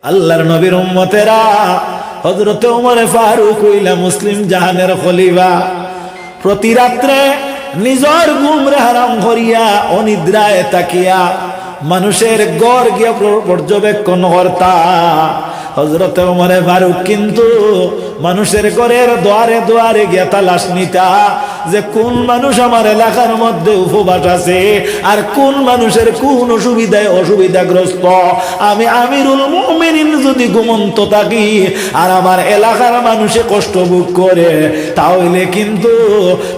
আল্লাহর নবীর উম্মতেরা, হযরত ওমর ফারুক হইলা মুসলিম জাহানের খলিফা। প্রতি রাত্রে নিজের ঘুমরে হারাম করিয়া অনিদ্রায় তাকিয়া মানুষের গড় গিয়া পর্যবেক্ষণ করতা। হযরত ওমর ফারুক কিন্তু মানুষের ঘরের দুয়ারে দুয়ারে গিয়া তালাশ নিতা যে কোন মানুষ আমার এলাকার মধ্যে উপবাস আছে আর কোন মানুষের কোন অসুবিধাগ্রস্ত। আমি আমিরুল মুমিনিন যদি ঘুমন্ত থাকি আর আমার এলাকার মানুষে কষ্ট ভোগ করে, তাহলে কিন্তু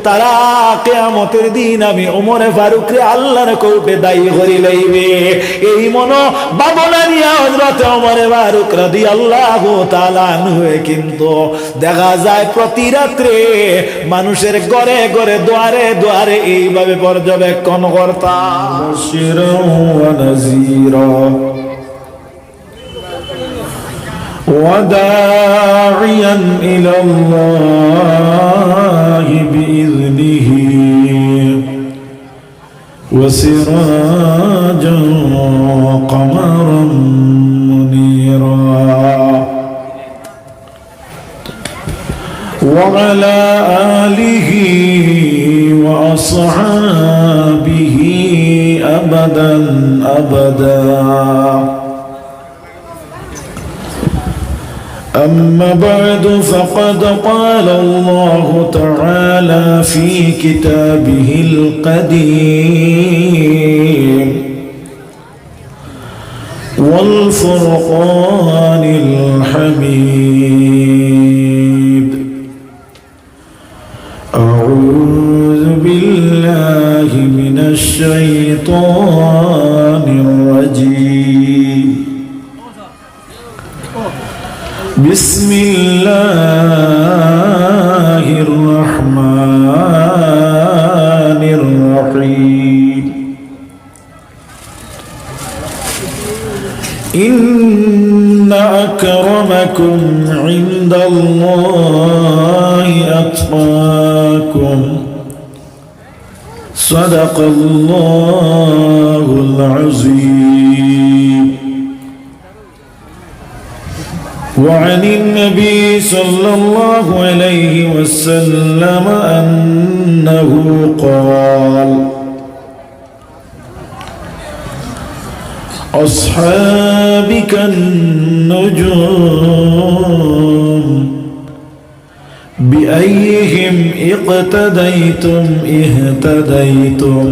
তারা কিয়ামতের দিন আমি ওমর ফারুকরে আল্লাহর কোর্টে দায়ী করি লইবে। এই মনো ভাবনা নিয়ে হযরত ওমর ফারুক রাদিয়াল্লাহু তাআলা আনহু কিন্তু দেখা যায় প্রতি রাত্রে মানুষের ঘরে ঘরে দুয়ারে দুয়ারে এইভাবে পর্যবেক্ষণ করতাম। وداعيا إلى الله بإذنه وسراجا قمرا منيرا وعلى آله وأصحابه أبدا أبدا. أما بعد فقد قال الله تعالى في كتابه القديم والفرقان الحميد: أعوذ بالله من الشيطان الرجيم. بسم الله الرحمن الرحيم. إن أكرمكم عند الله أتقاكم. صدق الله العظيم. وعن النبي صلى الله عليه وسلم أنه قال: أصحابي كالنجوم بأيهم اقتديتم اهتديتم،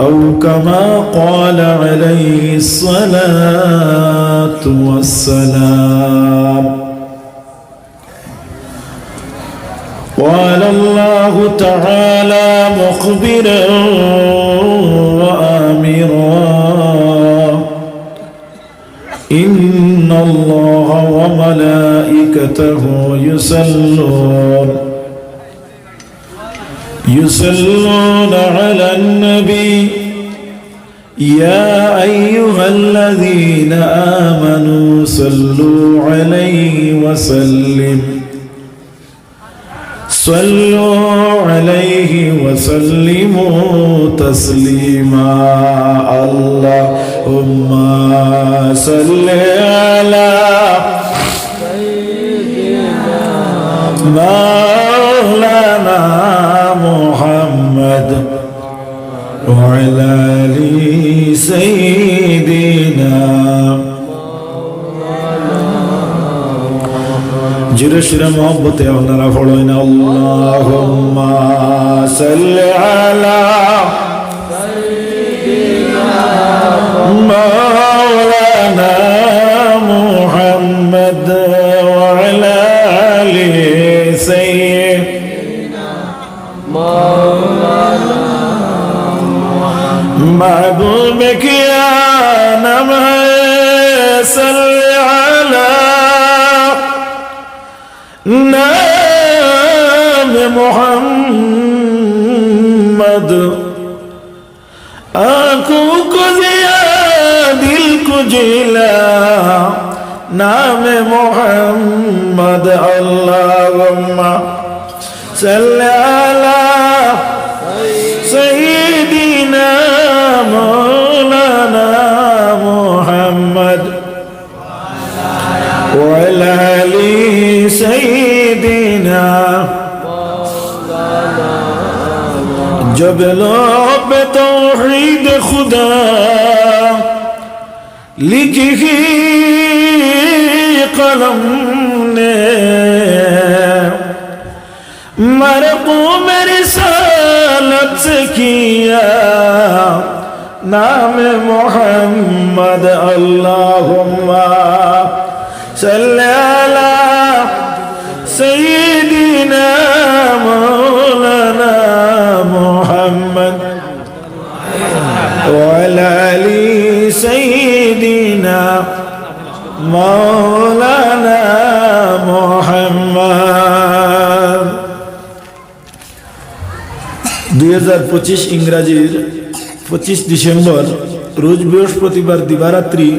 أو كما قال عليه الصلاة والسلام. قال الله تعالى مخبرا وآمرا: إن الله وملائكته يصلون على النبي يا أيها الذين آمنوا صلوا عليه وسلموا تسليما. اللهم صل على مولانا محمد وعلى آل سيدنا. জিরো শিরা মোহাম্মতে আপনারা পড়েন আল্লাহুম্মা সাল্লি আলা মাওলানা মুহাম্মদ ওয়া আলা আলি সাইয়্যিদিনা মাওলানা महबूब किया नाम है सल्ले अला नाम मोहम्मद. आँखों को जिया दिल को जिला नाम मोहम्मद. अल्लाहुम्मा सल्ले अला सय्यिदिना मौलाना डेवलप तौहीद खुदा लिखी कलम ने मरकूम रिसालत से किया नाम मोहम्मद अल्लाहुम्मा सल्ली अला सय्यिदिना मौलाना मोहम्मद व अला आलि सय्यिदिना मौलाना मोहम्मद 2025 ইংরাজির 25 ডিসেম্বর রোজ বৃহস্পতিবার দিবারাত্রি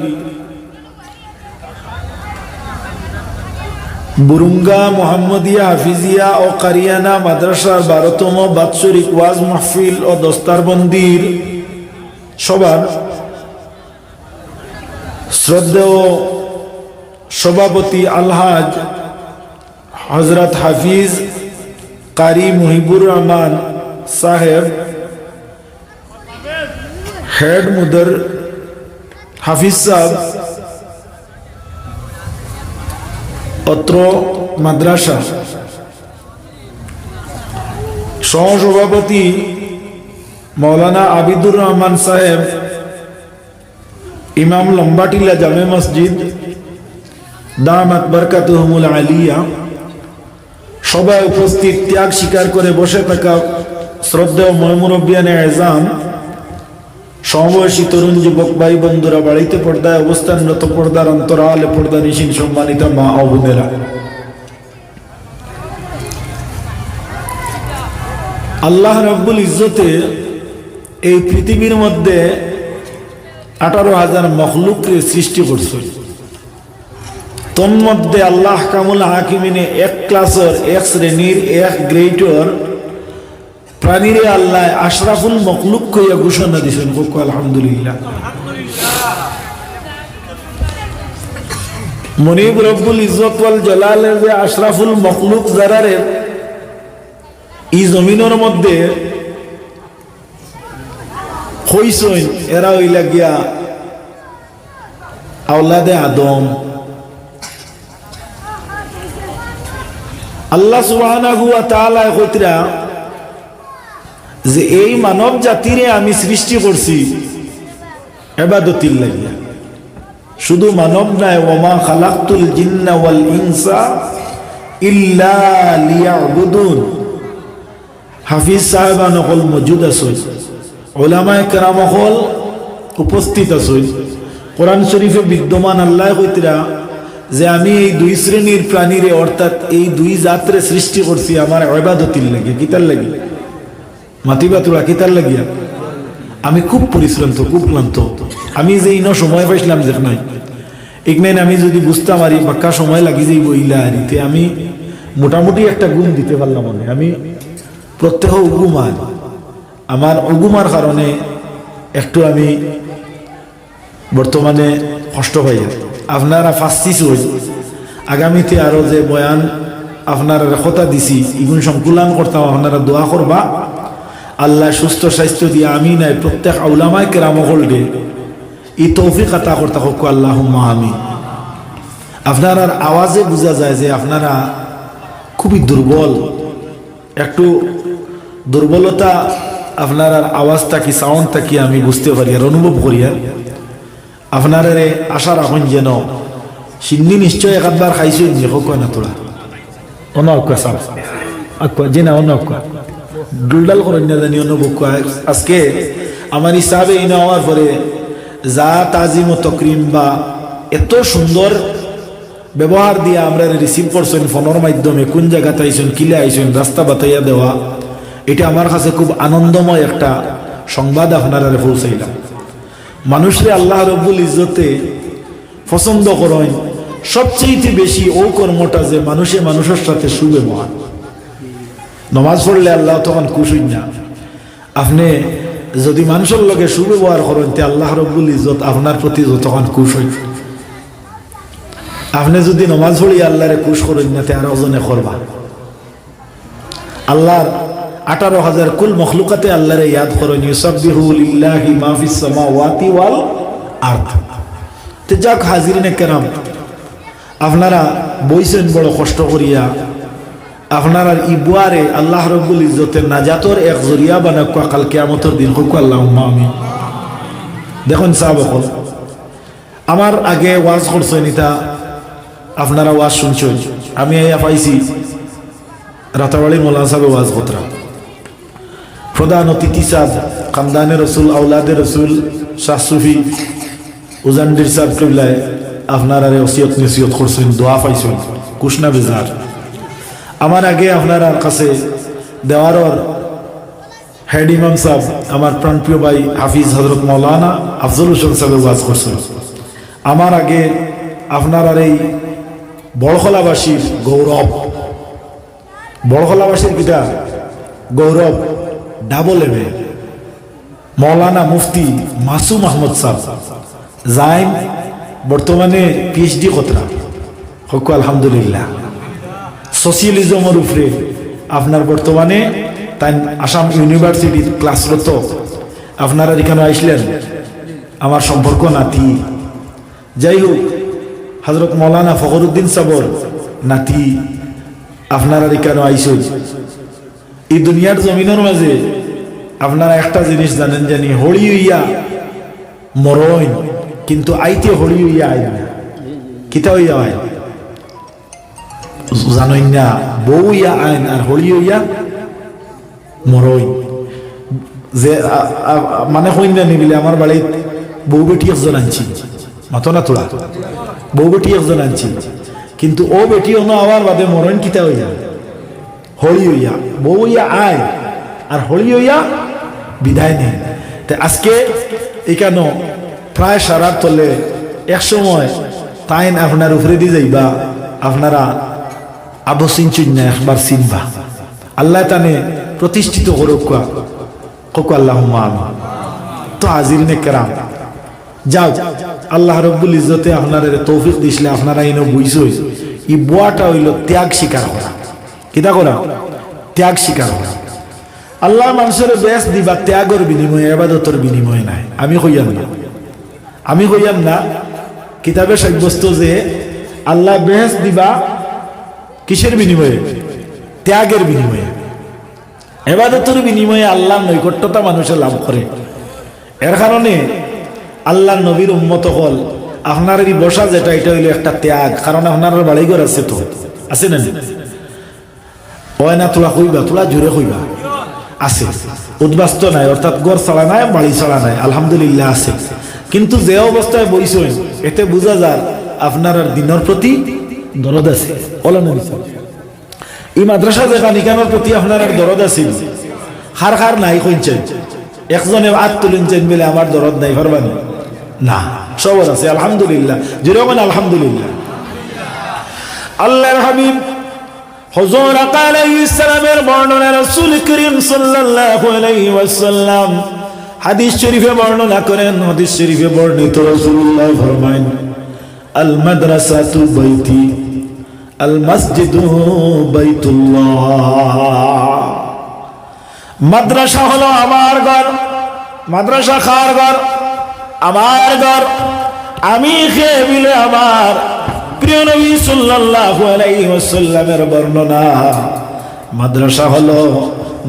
বুরুঙ্গা মোহাম্মদিয়া হাফিজিয়া ও কারিয়ানা মাদ্রাসার 12তম বাৎসরিক ওয়াজ মাহফিল ও দস্তারবন্দির সভার শ্রদ্ধেয় সভাপতি আলহাজ হযরত হাফিজ কারি মুহিবুর রহমান সাহেব, হেড মুদর হাফিজ সাহেব অত্র মাদ্রাসা, সহসভাপতি মৌলানা আবিদুর রহমান সাহেব, ইমাম লম্বাটিলা জামে মসজিদ দামাত বরকাতুহুমুল আলিয়া, সবাই উপস্থিত ত্যাগ স্বীকার করে বসে থাকা শ্রদ্ধেয় মুরব্বিয়ানে আযম, সমবয়সী তরুণ যুবক ভাই বন্ধুরা, বাড়িতে পর্দায় অবস্থানরত পর্দার অন্তরালে পর্দা নিশীন সম্মানিত মা ও বোনেরা, আল্লাহ রাব্বুল ইজ্জতে এই পৃথিবীর মধ্যে 18,000 মখলুককে সৃষ্টি করছে। তন্মধ্যে আল্লাহ কামুল হাকিমিনে এক ক্লাসের, এক শ্রেণীর, এক গ্রেডের প্রাণীরে আল্লাহ আশরাফুল মখলুক কইয়া ঘোষণা দিয়েছেন। আলহামদুলিল্লাহ। মনিব রব্বুল ইজ্জত ওয়াল জালালের যে আশরাফুল মখলুক যারারে এই জমিনের মধ্যে হইছেন, এরা হইলা গিয়া আওলাদে আদম। আল্লাহ সুবহানাহু ওয়া তাআলা কইতরা যে এই মানব জাতিরে আমি সৃষ্টি করছি ইবাদতির লাগিয়া, শুধু মানব নাই, ওমা খালাকতুল জিন্না ওয়াল ইনসা ইল্লা লিয়াবুদুন। হাফিজ সাহেবান হল মজুদ আছে, উলামায়ে কেরাম হল উপস্থিত আছে। কোরআন শরীফে বিদ্যমান আল্লাহ কইতরা যে আমি এই দুই শ্রেণীর প্রাণীরে, অর্থাৎ এই দুই জাতরে সৃষ্টি করছি আমার ইবাদতির লাগে। কিতার লাগে? মাতিবা তোরা কিতার লাগিয়া? আমি খুব পরিশ্রান্ত, খুব ক্লান্ত। আমি যে ইনো সময় পাইছিলাম যে নাই এখানে আমি যদি বুঝতাম আর বাক্কা সময় লাগি যাইব ইলা আরিতে, আমি মোটামুটি একটা গুণ দিতে পারলাম। মনে আমি প্রত্যেক উগুমান, আমার উগুমার কারণে একটু আমি বর্তমানে কষ্ট পাই। আপনারা ফাঁসছিস আগামীতে আরো যে বয়ান আপনারা কথা দিছি ইগুন সংকুলান করতাম, আপনারা দোয়া করবা আল্লাহ সুস্থ স্বাস্থ্য দিয়ে আমি নাই প্রত্যেক উলামায়ে কেরাম হলডে এই তৌফিক আতা করতে হোক আল্লাহুম্মা আমিন। আপনার আওয়াজে বোঝা যায় যে আপনারা খুবই দুর্বল, একটু দুর্বলতা আপনার আওয়াজটা কি সাউন্ডটা কি আমি বুঝতে পারি আর অনুভব করি। আর আপনার আশা রাখুন যেন সিন্নি নিশ্চয় একবার খাইছেন যে হোক না তোরা অনকা সাল আকুয়া যে না অনকা দুলডাল করেন না জানি অনুভব। আজকে আমার হিসাবে এই নেওয়ার পরে যা তাজিম ও তকরিম বা এত সুন্দর ব্যবহার দিয়ে আমরা রিসিভ করছেন ফোনের মাধ্যমে, কোন জায়গাতে আইছেন, কিলে আইছেন, রাস্তা বাতাইয়া দেওয়া, এটা আমার কাছে খুব আনন্দময় একটা সংবাদ আপনারা পৌঁছাইলাম। মানুষরে আল্লাহ রব্বুল ইজ্জতে পছন্দ করেন সবচেয়ে বেশি ও কর্মটা যে মানুষে মানুষের সাথে সুব্যবহার। নমাজ পড়লে আল্লাহ তখন খুশ হইন না। আপনি যদি মানুষের লগে সুব্যবহার করেন তে আল্লাহ রব্বুল ইজ্জত আপনার প্রতি তখন খুশ হইন। আপনি যদি নমাজ পড়ি আল্লাহরে খুশ করেন না তে আর ওজনে করবা। আল্লাহর 18,000 কুল মখলুকাতে আল্লাহরে ইয়াদ করেন, ইউসাব্বিহু লিল্লাহি মা ফিস সামাওয়াতি ওয়াল আরদ। তে যাক হাজিরিনে কেরাম, আপনারা বইছেন বড় কষ্ট করিয়া, আপনারা ইবুয়ারে আল্লাহ রব্বুল ইজ্জতের নাজাতর এক জরিয়া বানাক কাল কিয়ামতের দিন হোক আল্লাহুম্মা আমিন। দেখুন সাহাবকল, আমার আগে ওয়াজ করছেন, এটা আপনারা ওয়াজ শুনছেন, আমি আইয়া পাইছি রাতাবাড়ি মৌলানা সাহেব ওয়াজ কতরা, প্রধান অতিথি সাহেব খানদানে রসুল আউলাদে রসুল শাহ সুফি উজানডির সাহেব কিবলায় আপনারা ওসিয়ত নসিয়ত করছেন, দোয়া পাইছেন কুশনা বেজার। আমার আগে আপনার কাছে দেওয়ারর হেড ইমাম সাহেব আমার প্রাণপ্রিয় ভাই হাফিজ হজরত মৌলানা আফজল হোসেন সাহেব ওয়াজ করছেন। আমার আগে আপনার এই বড়খলাবাসীর গৌরব, বড়খলাবাসীর কিটা গৌরব ডাবল এমে মৌলানা মুফতি মাসুম আহমদ সাহেব জাইন, বর্তমানে পিএইচডি কতরা হক আলহামদুলিল্লাহ। সোশিয়ালিজমের উপরে আপনার বর্তমানে তাই আসাম ইউনিভার্সিটির ক্লাসরত। আপনারা এখানে আসলেন, আমার সম্পর্ক নাতি, যাই হোক হজরত মৌলানা ফখরুদ্দিন সাবর নাতি, আপনারা এখানে আইসই। এই দুনিয়ার জমিনের মাঝে আপনারা একটা জিনিস জানেন, জানি হরি হইয়া মরইন, কিন্তু আইতে হরি হইয়া আই না, কিতা হইয়া আয় জানই না, বউ ইয়া আইন আর হরি হইয়া মরইন। যে মানে হইন না নিবিলে আমার বাড়িত বউ বেটি একজন আনছি, মাতো না তোরা বউ বেটি একজন আনছি, কিন্তু ও বেটিও না আবার বাদে মরইন কিতা হইয়া হরি হইয়া, বউ ইয়া আয় আর হরি হইয়া বিদায় নেই। আজকে এখানে প্রায় সারার তলে এক সময় তাইন আপনার উপরে দিয়ে যাইবা, আপনারা আবু চিনচুন না একবার চিনবা, আল্লাহ তানে প্রতিষ্ঠিত করুক কোক আল্লাহুম্মা আমিন। তো হাজিরিনে কেরাম, যাও আল্লাহ রব্বুল ইজ্জতে আপনার তৌফিক দিছিলে, আপনারা এনে বুঝছই এই বুয়াটা হইল ত্যাগ স্বীকার করা। কিতা করা? ত্যাগ স্বীকার করা। আল্লাহ মানুষের বেশ দিবা ত্যাগের বিনিময়ে, ইবাদতের বিনিময়ে নাই। আমি কইয়াম না, কিতাবে সাব্যস্ত যে আল্লাহ বেশ দিবা কিসের বিনিময়ে? ত্যাগের বিনিময়ে, ইবাদতের বিনিময়ে আল্লাহ নৈকট্যতা মানুষে লাভ করে। এর কারণে আল্লাহ নবীর উম্মত হল আপনার এই বসা যেটা, এটা হইল একটা ত্যাগ। কারণ আপনার বাড়িঘর আছে, তো আছে না? হয় না? তোলা কইবা, তোলা জোরে কইবা আছে, উদ্বাস্ত নাই, অর্থাৎ গড় ছাড়া নাই, বাড়ি ছাড়া নাই, আলহামদুলিল্লাহ আছে। কিন্তু যে অবস্থায় বইছেন এতে বোঝা যায় আপনার দিনের প্রতি দরদ আছে। এই মাদ্রাসা যেটা নিকানোর প্রতি আপনার দরদ আছে, হার হার নাই কইছেন, একজনে হাত তুলেছেন বলে আমার দরদ নাই পারবানি না, সবার আছে আলহামদুলিল্লাহ। যেরকম আলহামদুলিল্লাহ। আল্লাহর হাবিব হুজুর আলাইহিস সালামের বর্ণনা রাসূল করিম সাল্লাল্লাহু আলাইহি ওয়াসাল্লাম হাদিস শরীফে বর্ণনা করেন। হাদিস শরীফে বর্ণিত রাসূলুল্লাহ ফরমায়েন, আল মাদ্রাসাতু বাইতি আল মসজিদু বাইতুল্লাহ। মাদ্রাসা হলো আমার ঘর, মাদ্রাসা কার ঘর? আমার ঘর। আমি খেয়ে বিলে আমার প্রিয় নবী সাল্লাল্লাহু আলাইহি ওয়াসাল্লামের বর্ণনা। মাদ্রাসা হলো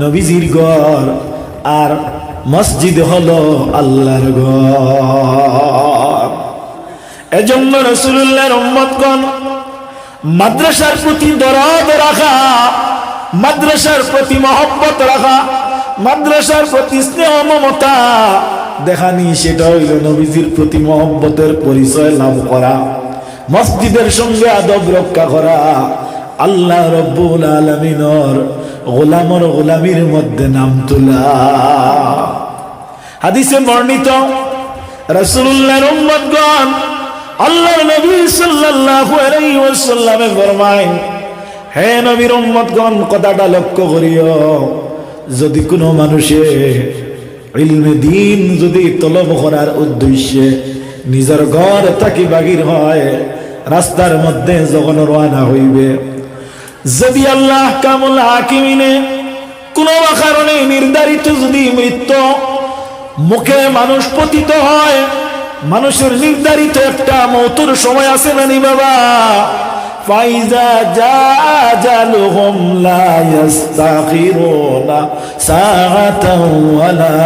নবীজির ঘর, আর মসজিদ হলো আল্লাহর ঘর। এজন্য রাসূলুল্লাহর উম্মতগণ মাদ্রাসার প্রতি দরদ রাখা, মাদ্রাসার প্রতি মহব্বত রাখা, মাদ্রাসার প্রতি স্নেহ মমতা দেখানি, সেটা হইল নবীজির প্রতি মহব্বতের পরিচয় লাভ করা, মসজিদের সঙ্গে আদব রক্ষা করা, আল্লাহ রব্বুল আলামিনের গোলামর গোলামির মধ্যে নাম তোলা। হাদিসে বর্ণিত রাসূলুল্লাহর উম্মতগণ আল্লাহর নবী সাল্লাল্লাহু আলাইহি ওয়াসাল্লামে ফরমায়, হে নবীর উম্মতগণ, কথাটা লক্ষ্য করিও, যদি কোনো মানুষে ইলমে দ্বীন যদি তলব করার উদ্দেশ্যে নিজের ঘর থাকি বাগির হয়, রাস্তার মধ্যে যখন রওনা হইবে, যদি আল্লাহ কামুল হাকিমিনে কোনো কারণে নির্ধারিত যদি মৃত্যু মুখে মানুষ পতিত হয়, মানুষের নির্ধারিত একটা মৌতুর সময় আছে না নি বাবা? ফাইজা জালুহুম লা ইস্তাখিরুনা সাআতান ওয়ালা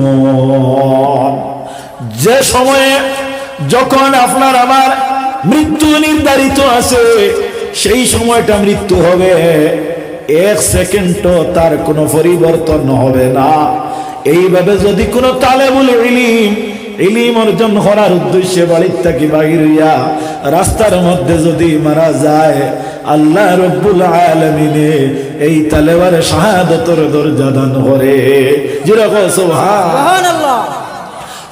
ইস্তাকদিমুন। যে সময়ে যখন আপনার আমার মৃত্যু নির্ধারিত আছে, সেই সময়টা মৃত্যু হবে, এক সেকেন্ডও তার কোনো পরিবর্তন হবে না। এইভাবে যদি কোনো তালেবুল ইলম অর্জন করার উদ্দেশ্যে বাড়ির থেকে বাহির হইয়া রাস্তার মধ্যে যদি মারা যায়, আল্লাহ রব্বুল আলামিনে এই তালেবারে শাহাদাতের দরজা দান করে। যেরকম সুবহানাল্লাহ।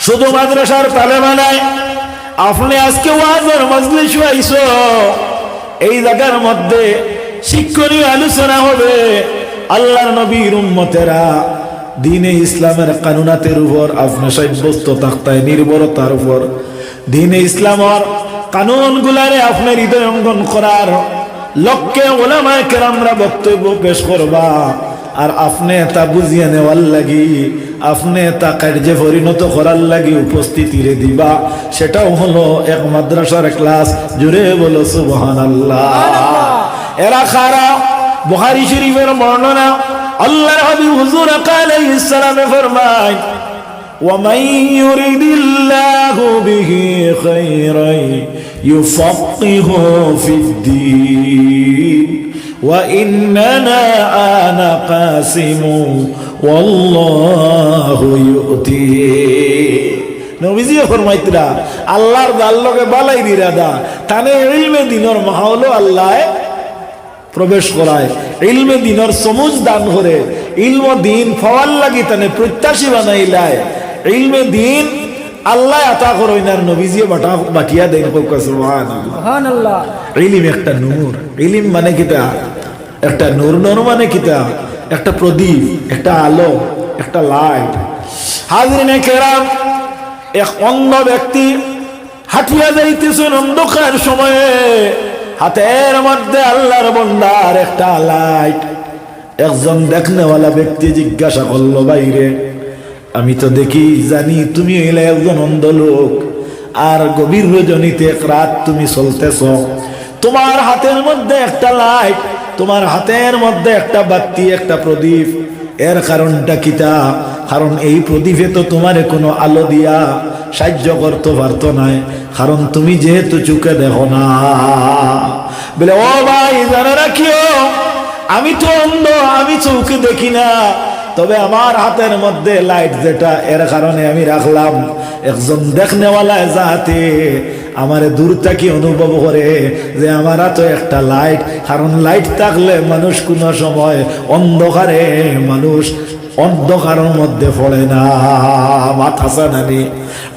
শুধু মাদ্রাসার তালেবা নাই, আপনি আজকে ওয়াজের মজলিস আইছো, এই জায়গার মধ্যে শিক্ষণীয় আলোচনা হবে। আল্লাহর নবীর উম্মতেরা দ্বীনে ইসলামের কানুনাতের উপর আপনি সাব্যস্ত থাকতায় নির্ভরতার উপর দ্বীনে ইসলামের কানুন গুলারে আপনার হৃদয় অঙ্গন করার লক্ষ্যে ওলামায়ে কেরামরা বক্তব্য পেশ করবা, আর আপনি তা বুঝিয়ে নেওয়ার লাগি, আপনি তা কার্যে পরিণত করার লাগি উপস্থিতিরে দিবা। সেটাও হলো এক মাদ্রাসার ক্লাস। জুড়ে বলো সুবহানাল্লাহ। এরা খারা বুখারী শরীফের বর্ণনা, আল্লাহর হাবিব হুজুর আলাইহিস সালাম ফরমায়, ومن يرد الله به خيرا يفقهه في الدين وإننا أنا قاسم والله يؤتي। নবীজি ফরমাইতরা আল্লাহর দাল্লকে বালাই দিরাদা তানে ইলমে দিনের মাহৌল আল্লাহ প্রবেশ করায়, ইলমে দিনের সমুজ দান করে, ইলম দিন পাওয়ার লাগি তানে প্রত্যাশী বানাইলায়। ইলমে দিন আল্লাহ আতা করইনার নবীজি বাটিয়া দেন। সুবহানাল্লাহ। ইলম একটা নূর। ইলম মানে কিতা? একটা নূর। নূর মানে কিতা? একটা প্রদীপ, একটা আলো, একটা লাইট। হাজরিনে কেরাম, এক অন্ধ ব্যক্তি হাঁটিয়া যাইতেছেন অন্ধকার সময়ে, হাতের মধ্যে আল্লাহর বন্দার একটা লাইট। একজন দেখনেওয়ালা ব্যক্তি জিজ্ঞাসা করলো, বাইরে আমি তো দেখি জানি তুমি হইলে একজন অন্ধ লোক, আর গভীর রজনীতে এক রাত তুমি চলতেছ, তোমার হাতের মধ্যে একটা লাইট, তোমার হাতের মধ্যে একটা বাতি, একটা প্রদীপ, এর কারণটা কিতা? কারণ এই প্রদীপে তো তোমার কোনো আলো দিয়া সাহায্য করতে পারতো না, কারণ তুমি যেহেতু চোখে দেখো না। বলে ও ভাই জানা রাখিও, আমি তো অন্ধ, আমি চোখে দেখি না, তবে আমার হাতের মধ্যে লাইট যেটা, এর কারণে আমি রাখলাম একজন দেখনেওয়ালা যাতে আমারে দূর থেকে অনুভব করে যে আমার তো একটা লাইট। কারণ লাইট থাকলে মানুষ কোনো সময় অন্ধকারে মানুষ অন্ধকারের মধ্যে পড়ে না। মাথা সানানি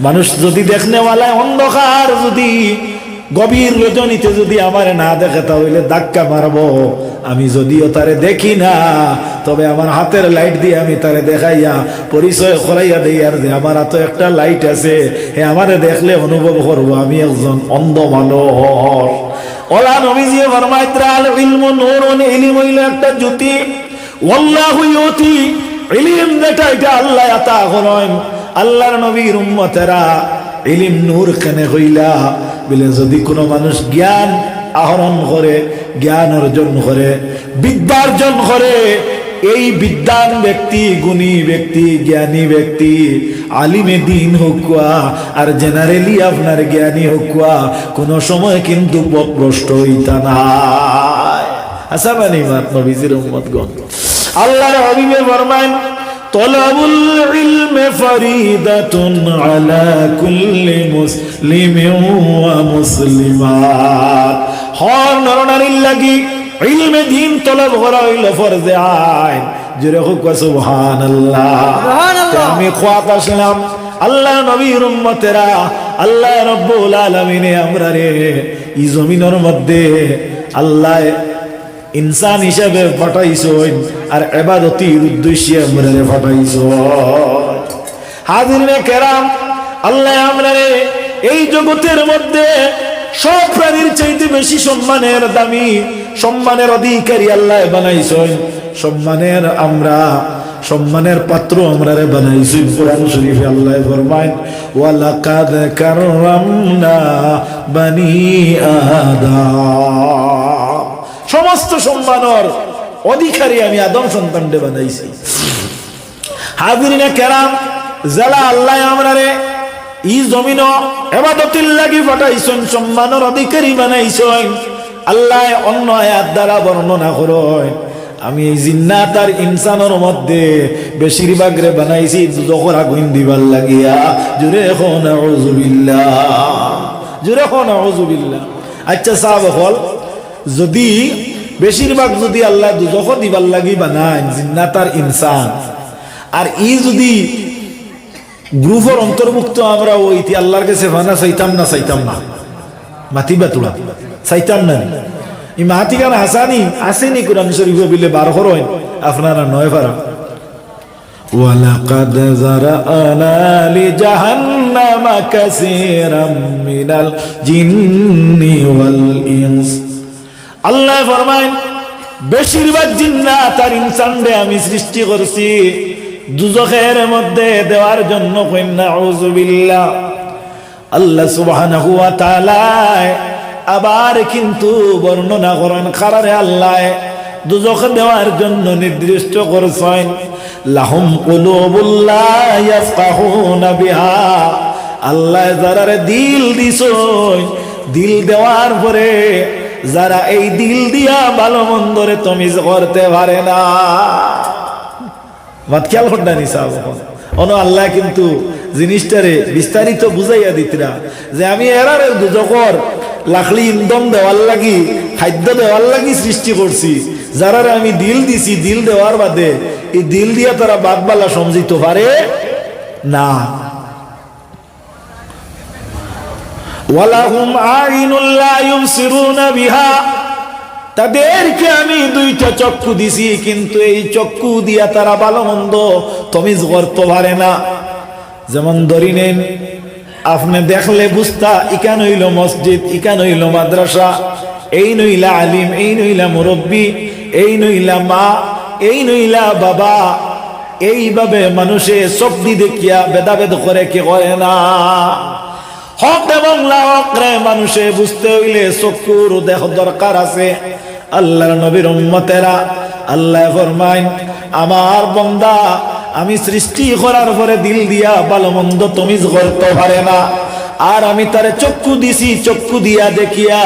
মানুষ যদি দেখনেওয়ালায় অন্ধকার যদি গভীর রজনীতে যদি আমার না দেখে তাহলে ধাক্কা মারবো। আমি যদিও তারে দেখি না, তবে আমার হাতের লাইট দিয়ে আমি তারে দেখাইয়া পরিচয় করাইয়া দেই আর যে আমার হাতে একটা লাইট আছে, হে আমারে দেখলে অনুভব করবো আমি একজন অন্ধ মানুষ। ওলা নবীজি ফরমাইতরা আল ইলমু নূরুন, ইলম হইল একটা জ্যোতি, ওয়াল্লাহু ইউতি, ইলম যেটা এটা আল্লাহ আতা করেন। আল্লাহর নবীর উম্মতেরা ইলম নূর কেনে হইলা বলে, যদি কোনো মানুষ জ্ঞান আহরণ করে, জ্ঞান অর্জন করে, বিদ্যা অর্জন করে, এই বিদ্যান ব্যক্তি, গুণী ব্যক্তি, জ্ঞানী ব্যক্তি, আলিমে দিন হোক আর জেনারেলি আপনার জ্ঞানী হোক, কোনো সময় কিন্তু পথভ্রষ্ট হইতা নাই। আচ্ছা মানে নবীজির উম্মতগণ, আল্লাহর হাবিবে ফরমান, তলাবুল ইলমি ফরিদাতুন আলা কুল্লি মুসলিমিন ওয়া মুসলিমাত। হর নরনারীর লাগি ইলমে দ্বীন তলব করা হইল ফরজে আইন। জোরে হোক সুবহানাল্লাহ। আমি খোয়াত আসলাম আল্লাহ নবীর উম্মতেরা, আল্লাহ রব্বুল আলামিনে আমরা রে এই জমিনের মধ্যে আল্লাহ ইনসান হিসাবে পাঠাইছেন আর ইবাদতির উদ্দেশ্যে আমরা পাঠাইছেন। হাজিরিনে কেরাম, আল্লাহ আমরারে এই জগতের মধ্যে সব প্রাণীর চাইতে বেশি সম্মানের দামি সম্মানের অধিকারী আল্লাহ বানাইছেন, সম্মানের আমরা সম্মানের পাত্র আমরা রে বানাইছি। কোরআন শরীফে আল্লাহ ফরমায় ওয়ালাকাদ কাররামনা বানি আদম, সমস্ত সম্মানের অধিকারী আমি আদম সন্তানকে বানাইছি। হাজিরিনে কেরাম, যারা আল্লাহ আমরা রে ই জমিন ইবাদতির লাগি পাঠাইছেন, সম্মানের অধিকারী বানাইছেন। আল্লাহ অন্য আয়াত দ্বারা বর্ণনা করেন, আমি এই জিন্নাত আর ইনসানের মধ্যে বেশিরভাগ রে বানাইছি দুজখের আগুন দিবার লাগিয়া। জুরে এখন আউযুবিল্লাহ, জুরে এখন আউযুবিল্লাহ। আচ্ছা সাহাবা হল, যদি বেশিরভাগ যদি আল্লাহ দুজখ দিবার লাগি বানায় জিন্নাত আর ইনসান, আর ই যদি গ্রুপের অন্তর্ভুক্ত আমরা ওইটি আল্লাহর কাছে ফানা চাইতাম না, চাইতাম না মাতিবা তোলা চাইতাম না। এই মাহাতিকার হাসানি আসেনি কোরআন শরীফ বিলে 12 হয়, আপনারা 9 পারা। ওয়ালাকাদ যারানা লিজাহান্নামা কাসীরাম মিনাল জিন্নি ওয়াল ইনস। আল্লাহ ফরমায় বেশিরভাগ জিন্নাত আর ইনসানকে আমি সৃষ্টি করছি দুজখের মধ্যে দেওয়ার জন্য। কইনা আউযুবিল্লাহ। আল্লাহ সুবহানাহু ওয়া তাআলা আবার কিন্তু বর্ণনা করেন কারণে আল্লাহ দুজখ দেওয়ার জন্য নির্দিষ্ট করেছেন। লাহুম কুলুবুল লা ইয়াফকাহুনা বিহা, আল্লাহ যারা দিল দিছেন, দিল দেওয়ার পরে যারা এই দিল দিয়া ভালো মন্দরে তমিজ করতে পারে না। মাত খেয়াল করতেনি সাহেব, আল্লাহ কিন্তু জিনিসটারে বিস্তারিত বুঝাইয়া দিতরা যে আমি এরারে দুজখর লাখলি ইন্ধন দেওয়ার লাগি, খাদ্য দেওয়ার লাগি সৃষ্টি করছি। যারা আমি দিল দিছি, দিল দেওয়ার বাদে এই দিল দিয়া তারা বাদবালা সমঝিতে পারে না। ওয়ালাহুম আইনুল লা ইউবসিরুনা বিহা, তাদেরকে আমি 2টা চক্ষু দিছি, কিন্তু এই চক্ষু দিয়া তারা ভালো মন্দ তমিজ করতে পারে না। যেমন ধরি নেন, আপনি দেখলে বুঝতা ইকান হইল মসজিদ, ইকান হইল মাদ্রাসা, এই নইলা আলিম, এই নইলা মুরব্বী, এই নইলা মা, এই নইলা বাবা। এইভাবে মানুষে শক্তি দেখিয়া ভেদাভেদ করে কি করে না। হক এবং লাহকরে মানুষে বুঝতে হইলে চক্ষুর দেখ দরকার আছে। আল্লাহর নবীর উম্মতেরা, আল্লাহ ফরমায় আমার বান্দা আমি সৃষ্টি করার পরে দিল দিয়া ভালো মন্দ তমিজ করতে পারে না, আর আমি তারে চক্ষু দিছি, চক্ষু দিয়া দেখিয়া